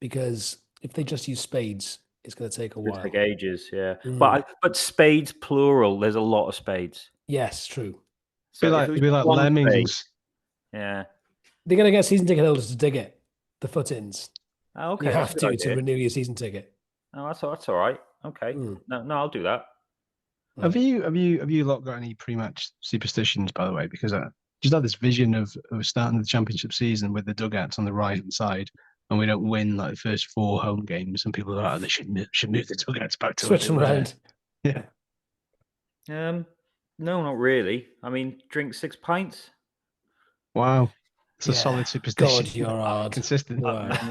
Because if they just use spades, it's going to take a It'll while. take ages, yeah. Mm. But spades plural. There's a lot of spades. Yes, true. So if it It'd was be like one spade, lemmings. yeah. They're going to get season ticket holders to dig it, the foot-ins. Oh, okay, You that's have a good to idea. renew your season ticket. Oh, that's all right. Okay, Mm. no, I'll do that. Have Right. you lot got any pre-match superstitions, by the way? Because I just had this vision of starting the championship season with the dugouts on the right hand side, and we don't win like the first 4 home games, and people are like, oh, they should move the dugouts back to where Switch they them were. around. Yeah. No, not really. I mean, drink 6 pints. Wow. It's a Yeah. solid superstition. God, you're hard. Consistent. Wow. I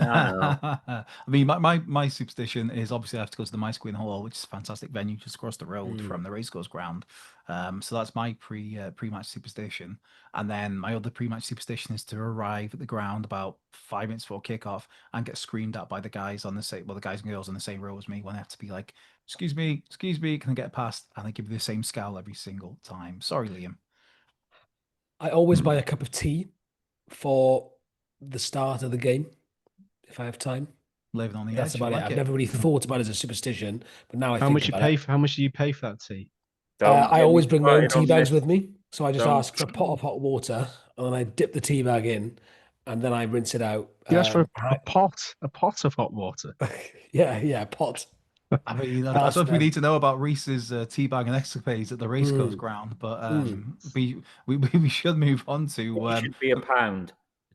know. I mean, my superstition is obviously I have to go to the Mice Queen Hall, which is a fantastic venue just across the road from the Racecourse ground. So that's my pre-match superstition. And then my other pre-match superstition is to arrive at the ground about 5 minutes before kickoff and get screamed at by the guys on the same, well, the guys and girls on the same row as me when I have to be like, excuse me, can I get past? And they give you the same scowl every single time. Sorry, Liam. I always buy a cup of tea for the start of the game if I have time. Living on the That's edge. I about it. like I've it. never really thought about it as a superstition, but now I How think much you about pay it. for? How much do you pay for that tea? Don't I get me always bring my own started tea on bags this. with me. So I just Don't- ask for a pot of hot water and then I dip the tea bag in and then I rinse it out. You ask for I- a pot of hot water. yeah, pot. I mean, I Ask don't know if we them. need to know about Reese's teabag and escapades at the Racecourse ground, but we should move on to. Tea should be £1.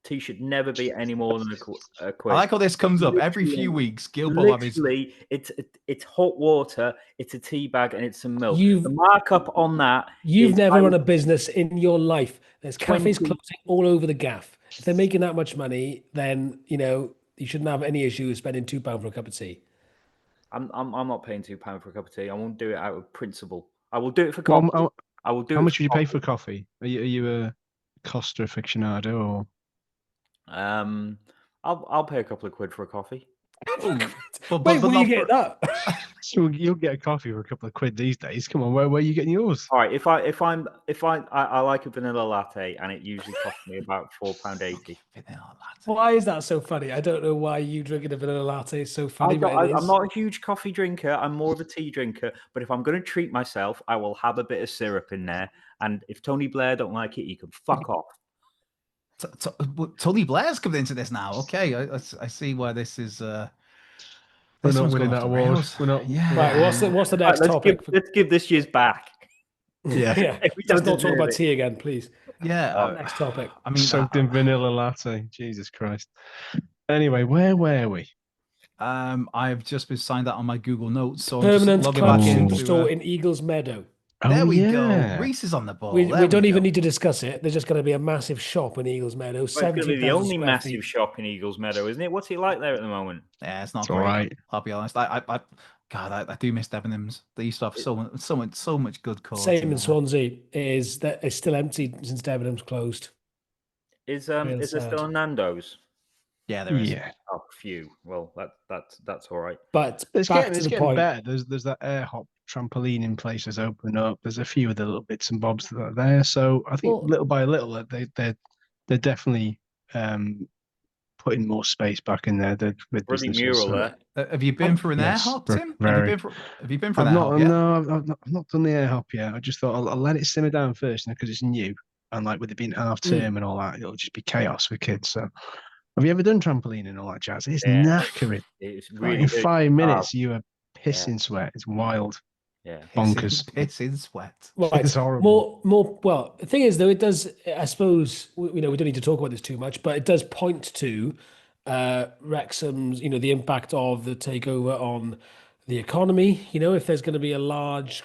Tea should never be any more than a I quid. like how this comes up every few weeks. Gilbert will have his. Literally, it's hot water, it's a tea bag, and it's some milk. You've- The markup on that You've is never run a business in your life. There's cafes 20. closing all over the gaff. If they're making that much money, then you shouldn't have any issue with spending £2 for a cup of tea. I'm not paying £2 for a cup of tea. I won't do it out of principle. I will do it for Well, coffee. I will do How it much for would you pay coffee. for coffee? Are you a Costa aficionado or? I'll pay a couple of quid for a coffee. But Wait, will you not get for- that? So you'll get a coffee for a couple of quid these days. Come on, where are you getting yours? All right, if I like a vanilla latte, and it usually costs me about £4.80. Vanilla latte. Why is that so funny? I don't know why you drinking a vanilla latte is so funny. But it I'm is. not a huge coffee drinker. I'm more of a tea drinker. But if I'm going to treat myself, I will have a bit of syrup in there. And if Tony Blair don't like it, he can fuck off. Tony Blair's coming into this now. Okay, I see why this is. We're This not one's winning gone that off the award. rails. We're not. Yeah. Right, what's the next Right, topic? let's give this year's back. Yeah. yeah. If we Let's don't not talk deserve about it. tea again, please. Yeah. Next topic. I mean, Soaked in vanilla latte. Jesus Christ. Anyway, where were we? I've just been signed out on my Google Notes, so I'm Permanent just logging club back into. superstore in Eagles Meadow. There Oh, we yeah. go. Reese is on the ball. We There don't even go. need to discuss it. There's just going to be a massive shop in Eagles Meadow. Well, it's going to be the 70,000 only square massive feet. shop in Eagles Meadow, isn't it? What's it like there at the moment? Yeah, it's not It's great. all right. I'll be honest. I do miss Debenhams. They used to have so much good cause. Same in Swansea. It's still empty since Debenhams closed. Is Real there sad. still a Nando's? Yeah, there is. Yeah. Oh, phew. Well, that's all right. But It's back getting to the point. better. There's that air hop trampoline in places open up. There's a few of the little bits and bobs that are there. So I think Well- little by little they're definitely putting more space back in there with Brilliant businesses. mural So. there. Have you been for an air Yes, hop, ver- Tim? very. Have you been for an I've air not, hop yet? no, I've not done the air hop yet. I just thought I'll let it simmer down first, because it's new, and like with it being half term and all that, it'll just be chaos for kids. So, have you ever done trampoline and all that jazz? It's Yeah. knackering. It's Like, really in good. 5 minutes, you are pissing sweat. It's wild, Yeah. bonkers. It's in sweat. Right. It's horrible. More. Well, the thing is, though, it does. I suppose we don't need to talk about this too much, but it does point to Wrexham's. The impact of the takeover on the economy. If there's going to be a large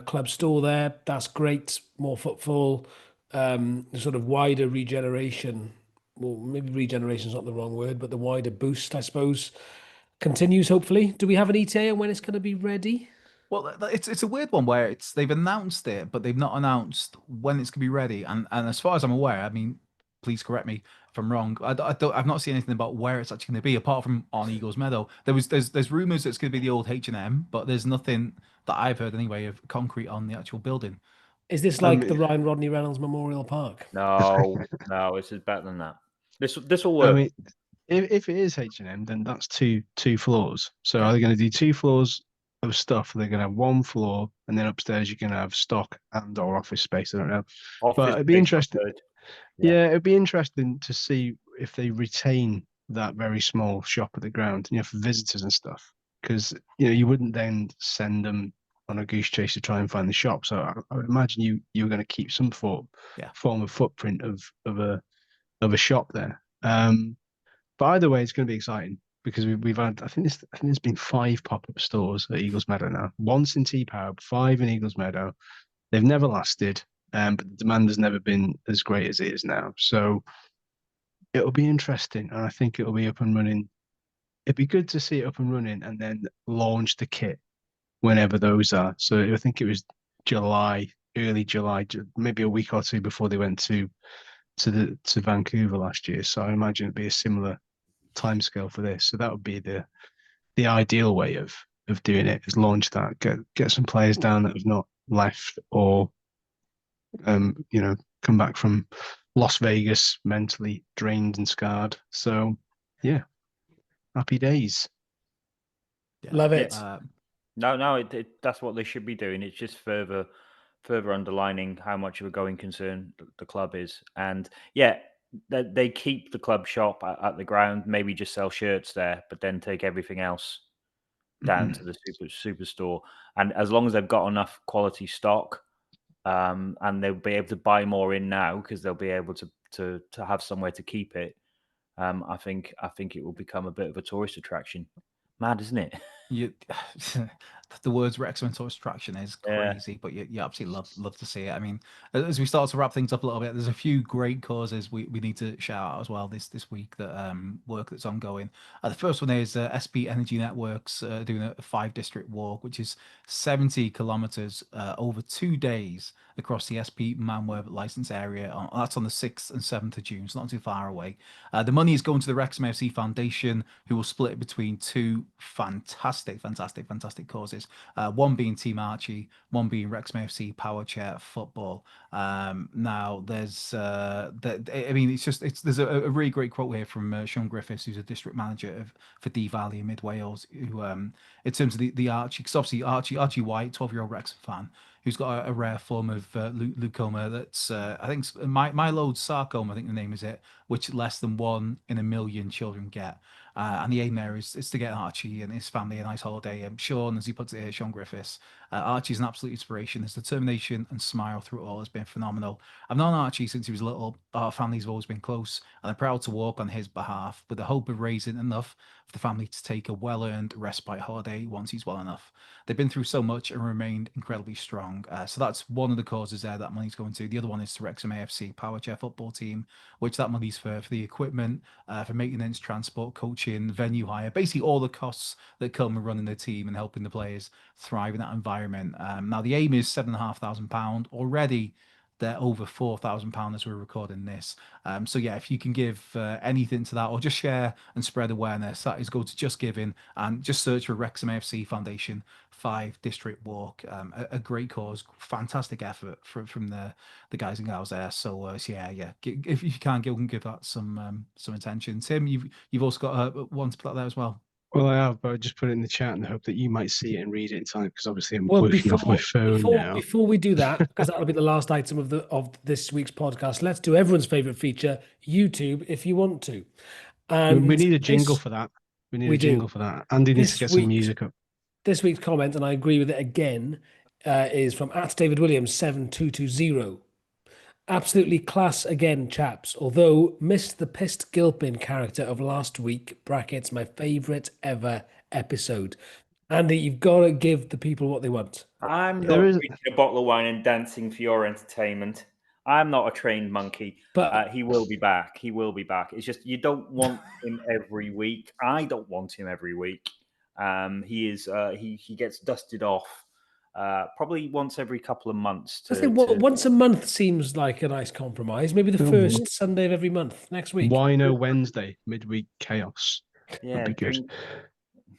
club store there, that's great. More footfall, the sort of wider regeneration. Well, maybe regeneration is not the wrong word, but the wider boost, I suppose, continues. Hopefully, do we have an ETA on when it's going to be ready? Well, it's a weird one where they've announced it, but they've not announced when it's going to be ready. And as far as I'm aware, I mean, please correct me if I'm wrong. I've not seen anything about where it's actually going to be, apart from on Eagles Meadow. There's rumors that it's going to be the old H&M, but there's nothing that I've heard anyway of concrete on the actual building. Is this like the Ryan Rodney Reynolds Memorial Park? No, this is better than that. This will I work. mean, if it is H&M, then that's two floors. So are they going to do 2 floors of stuff? They're going to have 1 floor, and then upstairs you can have stock and/or office space. I don't know, but it'd be interesting. Yeah, it'd be interesting to see if they retain that very small shop at the ground, for visitors and stuff. Because you wouldn't then send them on a goose chase to try and find the shop. So I would imagine you were going to keep some form of footprint of a shop there. But either way, it's going to be exciting because we've had I think there's been 5 pop-up stores at Eagles Meadow now. Once in T-Power, 5 in Eagles Meadow. They've never lasted, but the demand has never been as great as it is now. So it'll be interesting, and I think it'll be up and running. It'd be good to see it up and running, and then launch the kit whenever those are. So I think it was early July, maybe a week or 2 before they went to Vancouver last year. So I imagine it'd be a similar timescale for this. So that would be the ideal way of doing it, is launch that, get some players down that have not left or come back from Las Vegas mentally drained and scarred. So yeah, happy days. Love it. No, that's what they should be doing. It's just further underlining how much of a going concern the club is. And yeah, they keep the club shop at the ground, maybe just sell shirts there, but then take everything else down to the superstore. And as long as they've got enough quality stock, and they'll be able to buy more in now because they'll be able to have somewhere to keep it. I think it will become a bit of a tourist attraction. Mad, isn't it? The words Wrexham tourist attraction is crazy, but you absolutely love to see it. I mean, as we start to wrap things up a little bit, there's a few great causes we need to shout out as well this week, that work that's ongoing. The first one is SP Energy Networks doing a 5-district walk, which is 70 kilometers over 2 days across the SP Manworth license area. That's on the 6th and 7th of June, so not too far away. The money is going to the Wrexham FC Foundation, who will split it between 2 fantastic causes. One being Team Archie, one being Wrexham FC Power Chair Football. Now there's there's a really great quote here from Sean Griffiths, who's a district manager for Dee Valley in Mid Wales, who in terms of the Archie, because obviously Archie White, 12-year-old Wrexham fan, who's got a rare form of leukemia that's I think myeloid sarcoma, I think the name is it, which less than 1 in a million children get. And the aim there is to get Archie and his family a nice holiday. Sean, as he puts it here, Sean Griffiths, Archie's an absolute inspiration. His determination and smile through it all has been phenomenal. I've known Archie since he was little. Our families have always been close, and I'm proud to walk on his behalf with the hope of raising enough for the family to take a well-earned respite holiday once he's well enough. They've been through so much and remained incredibly strong. So that's one of the causes there that money's going to. The other one is to Wrexham AFC Power Chair Football Team, which that money's for the equipment, for maintenance, transport, coaching, venue hire, basically all the costs that come with running the team and helping the players thrive in that environment. Now the aim is £7,500 already. They're over £4,000 as we're recording this. So yeah, if you can give anything to that, or just share and spread awareness, that is go to Just Giving and just search for Wrexham AFC Foundation 5-district walk. A great cause, fantastic effort from the guys and gals there. So yeah, if you can give that some attention. Tim, you've also got one to put out there as well. Well, I have, but I just put it in the chat in the hope that you might see it and read it in time, because obviously I'm working off my phone now. Before we do that, because that'll be the last item of this week's podcast, let's do everyone's favourite feature, YouTube, if you want to. And we need a jingle for that. We need a jingle for that. Andy needs to get some music up. This week's comment, and I agree with it again, is from @DavidWilliams7220. Absolutely class again, chaps. Although missed the pissed Gilpin character of last week, brackets, my favourite ever episode. Andy, you've got to give the people what they want. I'm not drinking a bottle of wine and dancing for your entertainment. I'm not a trained monkey. But he will be back. He will be back. It's just you don't want him every week. I don't want him every week. He gets dusted off. Probably once every couple of months. Once a month seems like a nice compromise. Maybe the first Sunday of every month next week. Wino Wednesday, midweek chaos. Yeah, would be good.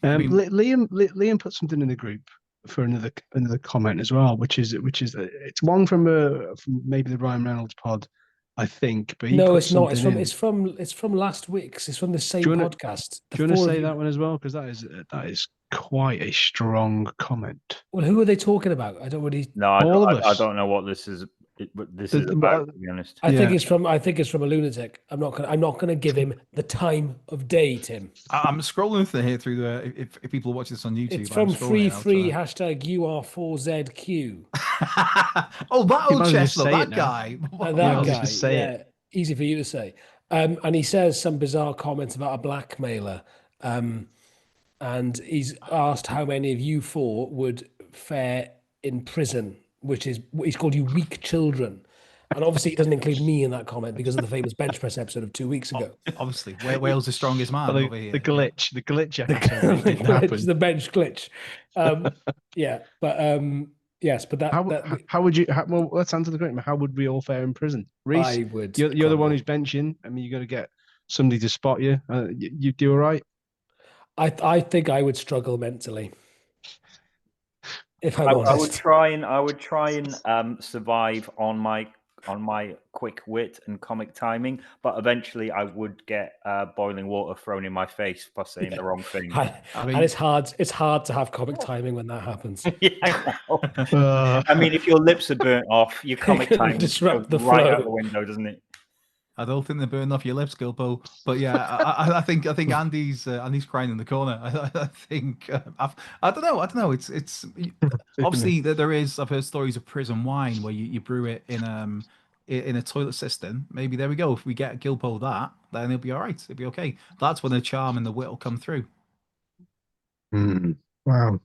Liam put something in the group for another comment as well, which is it's one from maybe the Ryan Reynolds pod, I think, but he No, put it's not. something It's from last week's. It's from the same Do you wanna- podcast. The Do you want to four of say you. that one as well? Because that is quite a strong comment. Well, who are they talking about? I don't really. No, All of I us. don't know what this is. What this The- is the- about, to be honest. I think Yeah. it's from a lunatic. I'm not gonna give him the time of day, Tim. I'm scrolling through the if people are watching this on YouTube. It's I'm from scrolling free out hashtag UR4ZQ. Oh, that You old might as well just chestnut, say that it now. guy. That I'll guy, just say yeah, it. easy for you to say. And he says some bizarre comments about a blackmailer. And he's asked how many of you four would fare in prison, which is he's called you weak children. And obviously, he doesn't include me in that comment because of the famous bench press episode of 2 weeks ago. Obviously, Wales the strongest man Well, over here. the glitch The episode that didn't happen. the bench glitch. Yeah, but yes, but How would you? Well, let's answer the question. How would we all fare in prison? Rhys, I would. you're the one crumble. who's benching. I mean, you got to get somebody to spot you. You do all right. I think I would struggle mentally. If I'm I honest. would try and survive on my quick wit and comic timing, but eventually I would get boiling water thrown in my face for saying the wrong thing. And it's hard to have comic timing when that happens. Yeah, I mean, if your lips are burnt off, your comic timing disrupt goes the right flow. out the window, doesn't it? I don't think they're burning off your lips, Gilbo. But yeah, I think Andy's crying in the corner. I think I don't know. It's obviously there is. I've heard stories of prison wine where you brew it in a toilet cistern. Maybe there we go. If we get Gilbo that, then it'll be all right. It'll be okay. That's when the charm and the wit will come through. Wow.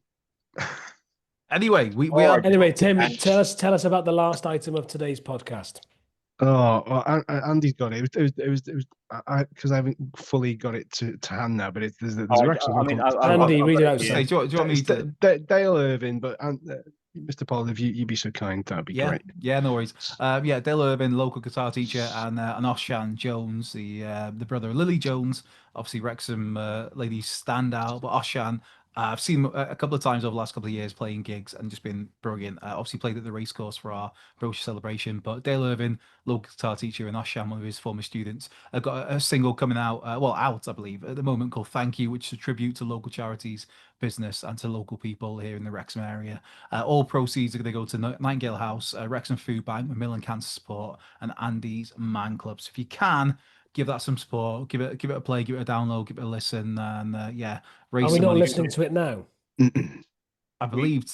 Anyway, we are. Anyway, Tim, tell us about the last item of today's podcast. Oh, well, Andy's got it. It was because I haven't fully got it to hand now, but there's a Wrexham. Andy, read it out. Hey, do you want me to? Dale Irvin, but Mr. Paul, if you'd be so kind, that'd be great. Yeah, no worries. Dale Irvin, local guitar teacher, and Oshan Jones, the brother of Lily Jones, obviously Wrexham ladies standout, but Oshan. I've seen him a couple of times over the last couple of years playing gigs and just been brilliant. Obviously played at the Racecourse for our brochure celebration. But Dale Irvin, local guitar teacher, and Oshan, one of his former students, have got a single coming out, out, I believe, at the moment called Thank You, which is a tribute to local charities, business, and to local people here in the Wrexham area. All proceeds are going to go to Nightingale House, Wrexham Food Bank, Macmillan Cancer Support, and Andy's Man Club. So if you can, give that some support, give it a play, give it a download, give it a listen, and raise Are we some not money. listening to it now? I believed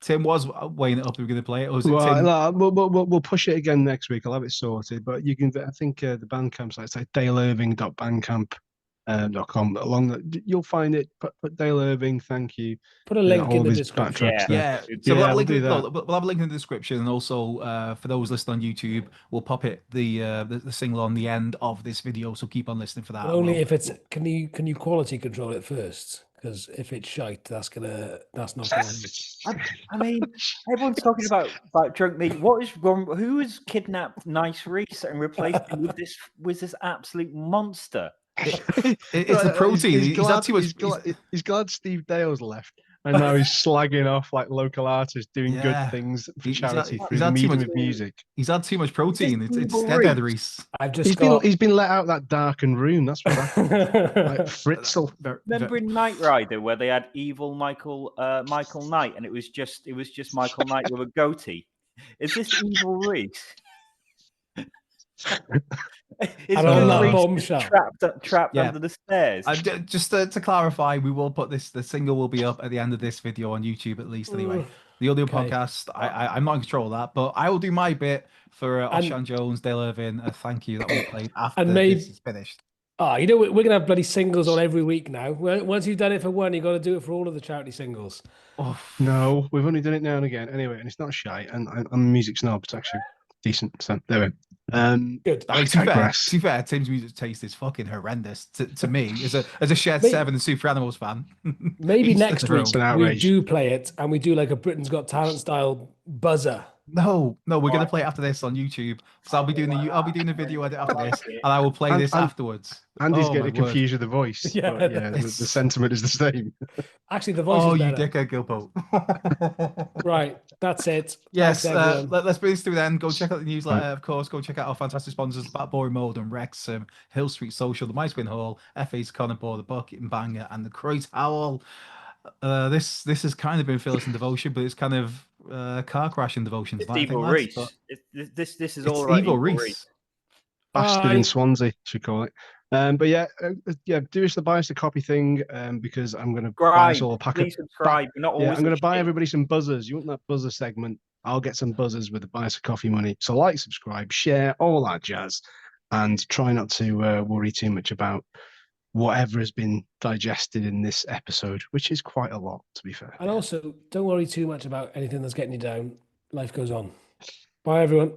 Tim was weighing it up. We were going to play it. Or was it Well, Tim? we'll push it again next week. I'll have it sorted. But you can, I think the Bandcamp site, it's like daleirving.bandcamp.com. You'll find it. Put Dale Irving, thank you. Put a link all in of the his description. backtracks there. So we'll have, we'll do that. we'll have a link in the description, and also for those listening on YouTube, we'll pop it the single on the end of this video. So keep on listening for that. But only if it's can you quality control it first? Because if it's shite, that's not gonna. I mean, everyone's talking about drunk meat. What is wrong? Who has kidnapped Nice Rhys and replaced him with this absolute monster? It's the protein. He's glad Steve Dale's left. And now he's slagging off like local artists doing good things for charity through the medium of music. He's had too much protein. It's dead, Rhys. He's been let out that darkened room. That's what happened. Like Fritzl. Remember in Knight Rider where they had evil Michael Knight, and it was just Michael Knight with a goatee. Is this evil Rhys? Is that bombshell trapped under the stairs? Just to clarify, we will put the single will be up at the end of this video on YouTube at least. Anyway, the audio podcast, I'm not in control of that, but I will do my bit for Oshan Jones, Dale Irvin. Thank you that we played after this is finished. We're gonna have bloody singles on every week now. Once you've done it for one, you got to do it for all of the charity singles. Oh no, we've only done it now and again. Anyway, and it's not shy, and I'm a music snob. It's actually decent. So there we go. Good. I mean, to be fair, Tim's music taste is fucking horrendous to me as a Shed 7 and Super Animals fan. Maybe next week we do play it and we do like a Britain's Got Talent style buzzer No, we're gonna play it after this on YouTube because I'll be doing the video edit after this, and I will play And- this and- afterwards. Andy's Oh my getting word! confused with the voice. Yeah, But yeah, the it's- sentiment is the same. Actually, the voice Oh, is you better. dickhead, Gilpo. Right, that's it. Yes, Thanks, everyone. let's bring this through then. Go check out the newsletter, Right. of course. Go check out our fantastic sponsors, Bat Boy Mode and Wrexham, Hill Street Social, the Mice Win Hall, FA's Connor Ball, the Bucket and Banger, and the Croyt Owl. This has kind of been Phyllis and Devotion, but it's kind of car crash and devotion. It's I think, Evil lads, Reese. but This is it's all about Evil Evil Reese. Reese. Bastard in Bye. Swansea, should call it. But yeah, do us the buy us a copy thing because I'm going to buy us Subscribe. all a pack Please subscribe. We're not Yeah, always I'm going to buy shit. everybody some buzzers. You want that buzzer segment? I'll get some buzzers with the buy us a coffee money. So like, subscribe, share, all that jazz, and try not to worry too much about whatever has been digested in this episode, which is quite a lot, to be fair. And also, don't worry too much about anything that's getting you down. Life goes on. Bye, everyone.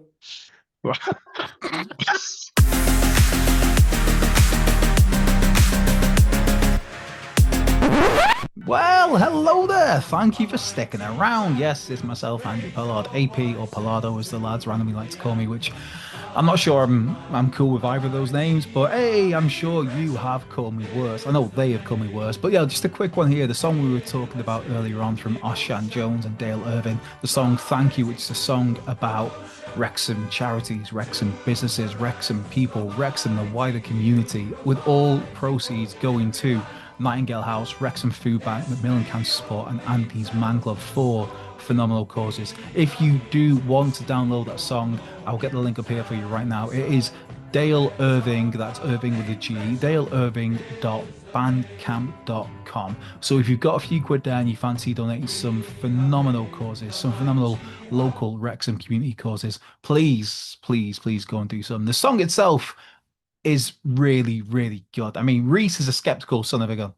Well, hello there. Thank you for sticking around. Yes, it's myself, Andrew Pollard, AP or Pollardo, as the lads randomly like to call me, which I'm not sure I'm cool with either of those names, but hey, I'm sure you have called me worse. I know they have called me worse, but yeah, just a quick one here. The song we were talking about earlier on from Oshan Jones and Dale Irving, the song Thank You, which is a song about Wrexham charities, Wrexham businesses, Wrexham people, Wrexham, the wider community, with all proceeds going to Nightingale House, Wrexham Food Bank, Macmillan Cancer Support, and Anthony's Man Club for phenomenal causes. If you do want to download that song, I'll get the link up here for you right now. It is Dale Irving, that's Irving with a G, daleirving.bandcamp.com. So if you've got a few quid there and you fancy donating some phenomenal causes, some phenomenal local Wrexham community causes, please go and do some. The song itself is really, really good. I mean, Rhys is a skeptical son of a gun.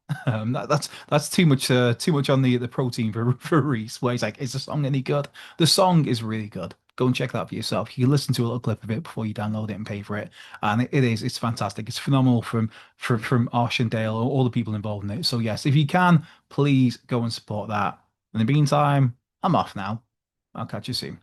That's too much on the protein for Rhys, where he's like, is the song any good? The song is really good. Go and check that out for yourself. You can listen to a little clip of it before you download it and pay for it. And it's fantastic. It's phenomenal from Ash and Dale, all the people involved in it. So yes, if you can, please go and support that. In the meantime, I'm off now. I'll catch you soon.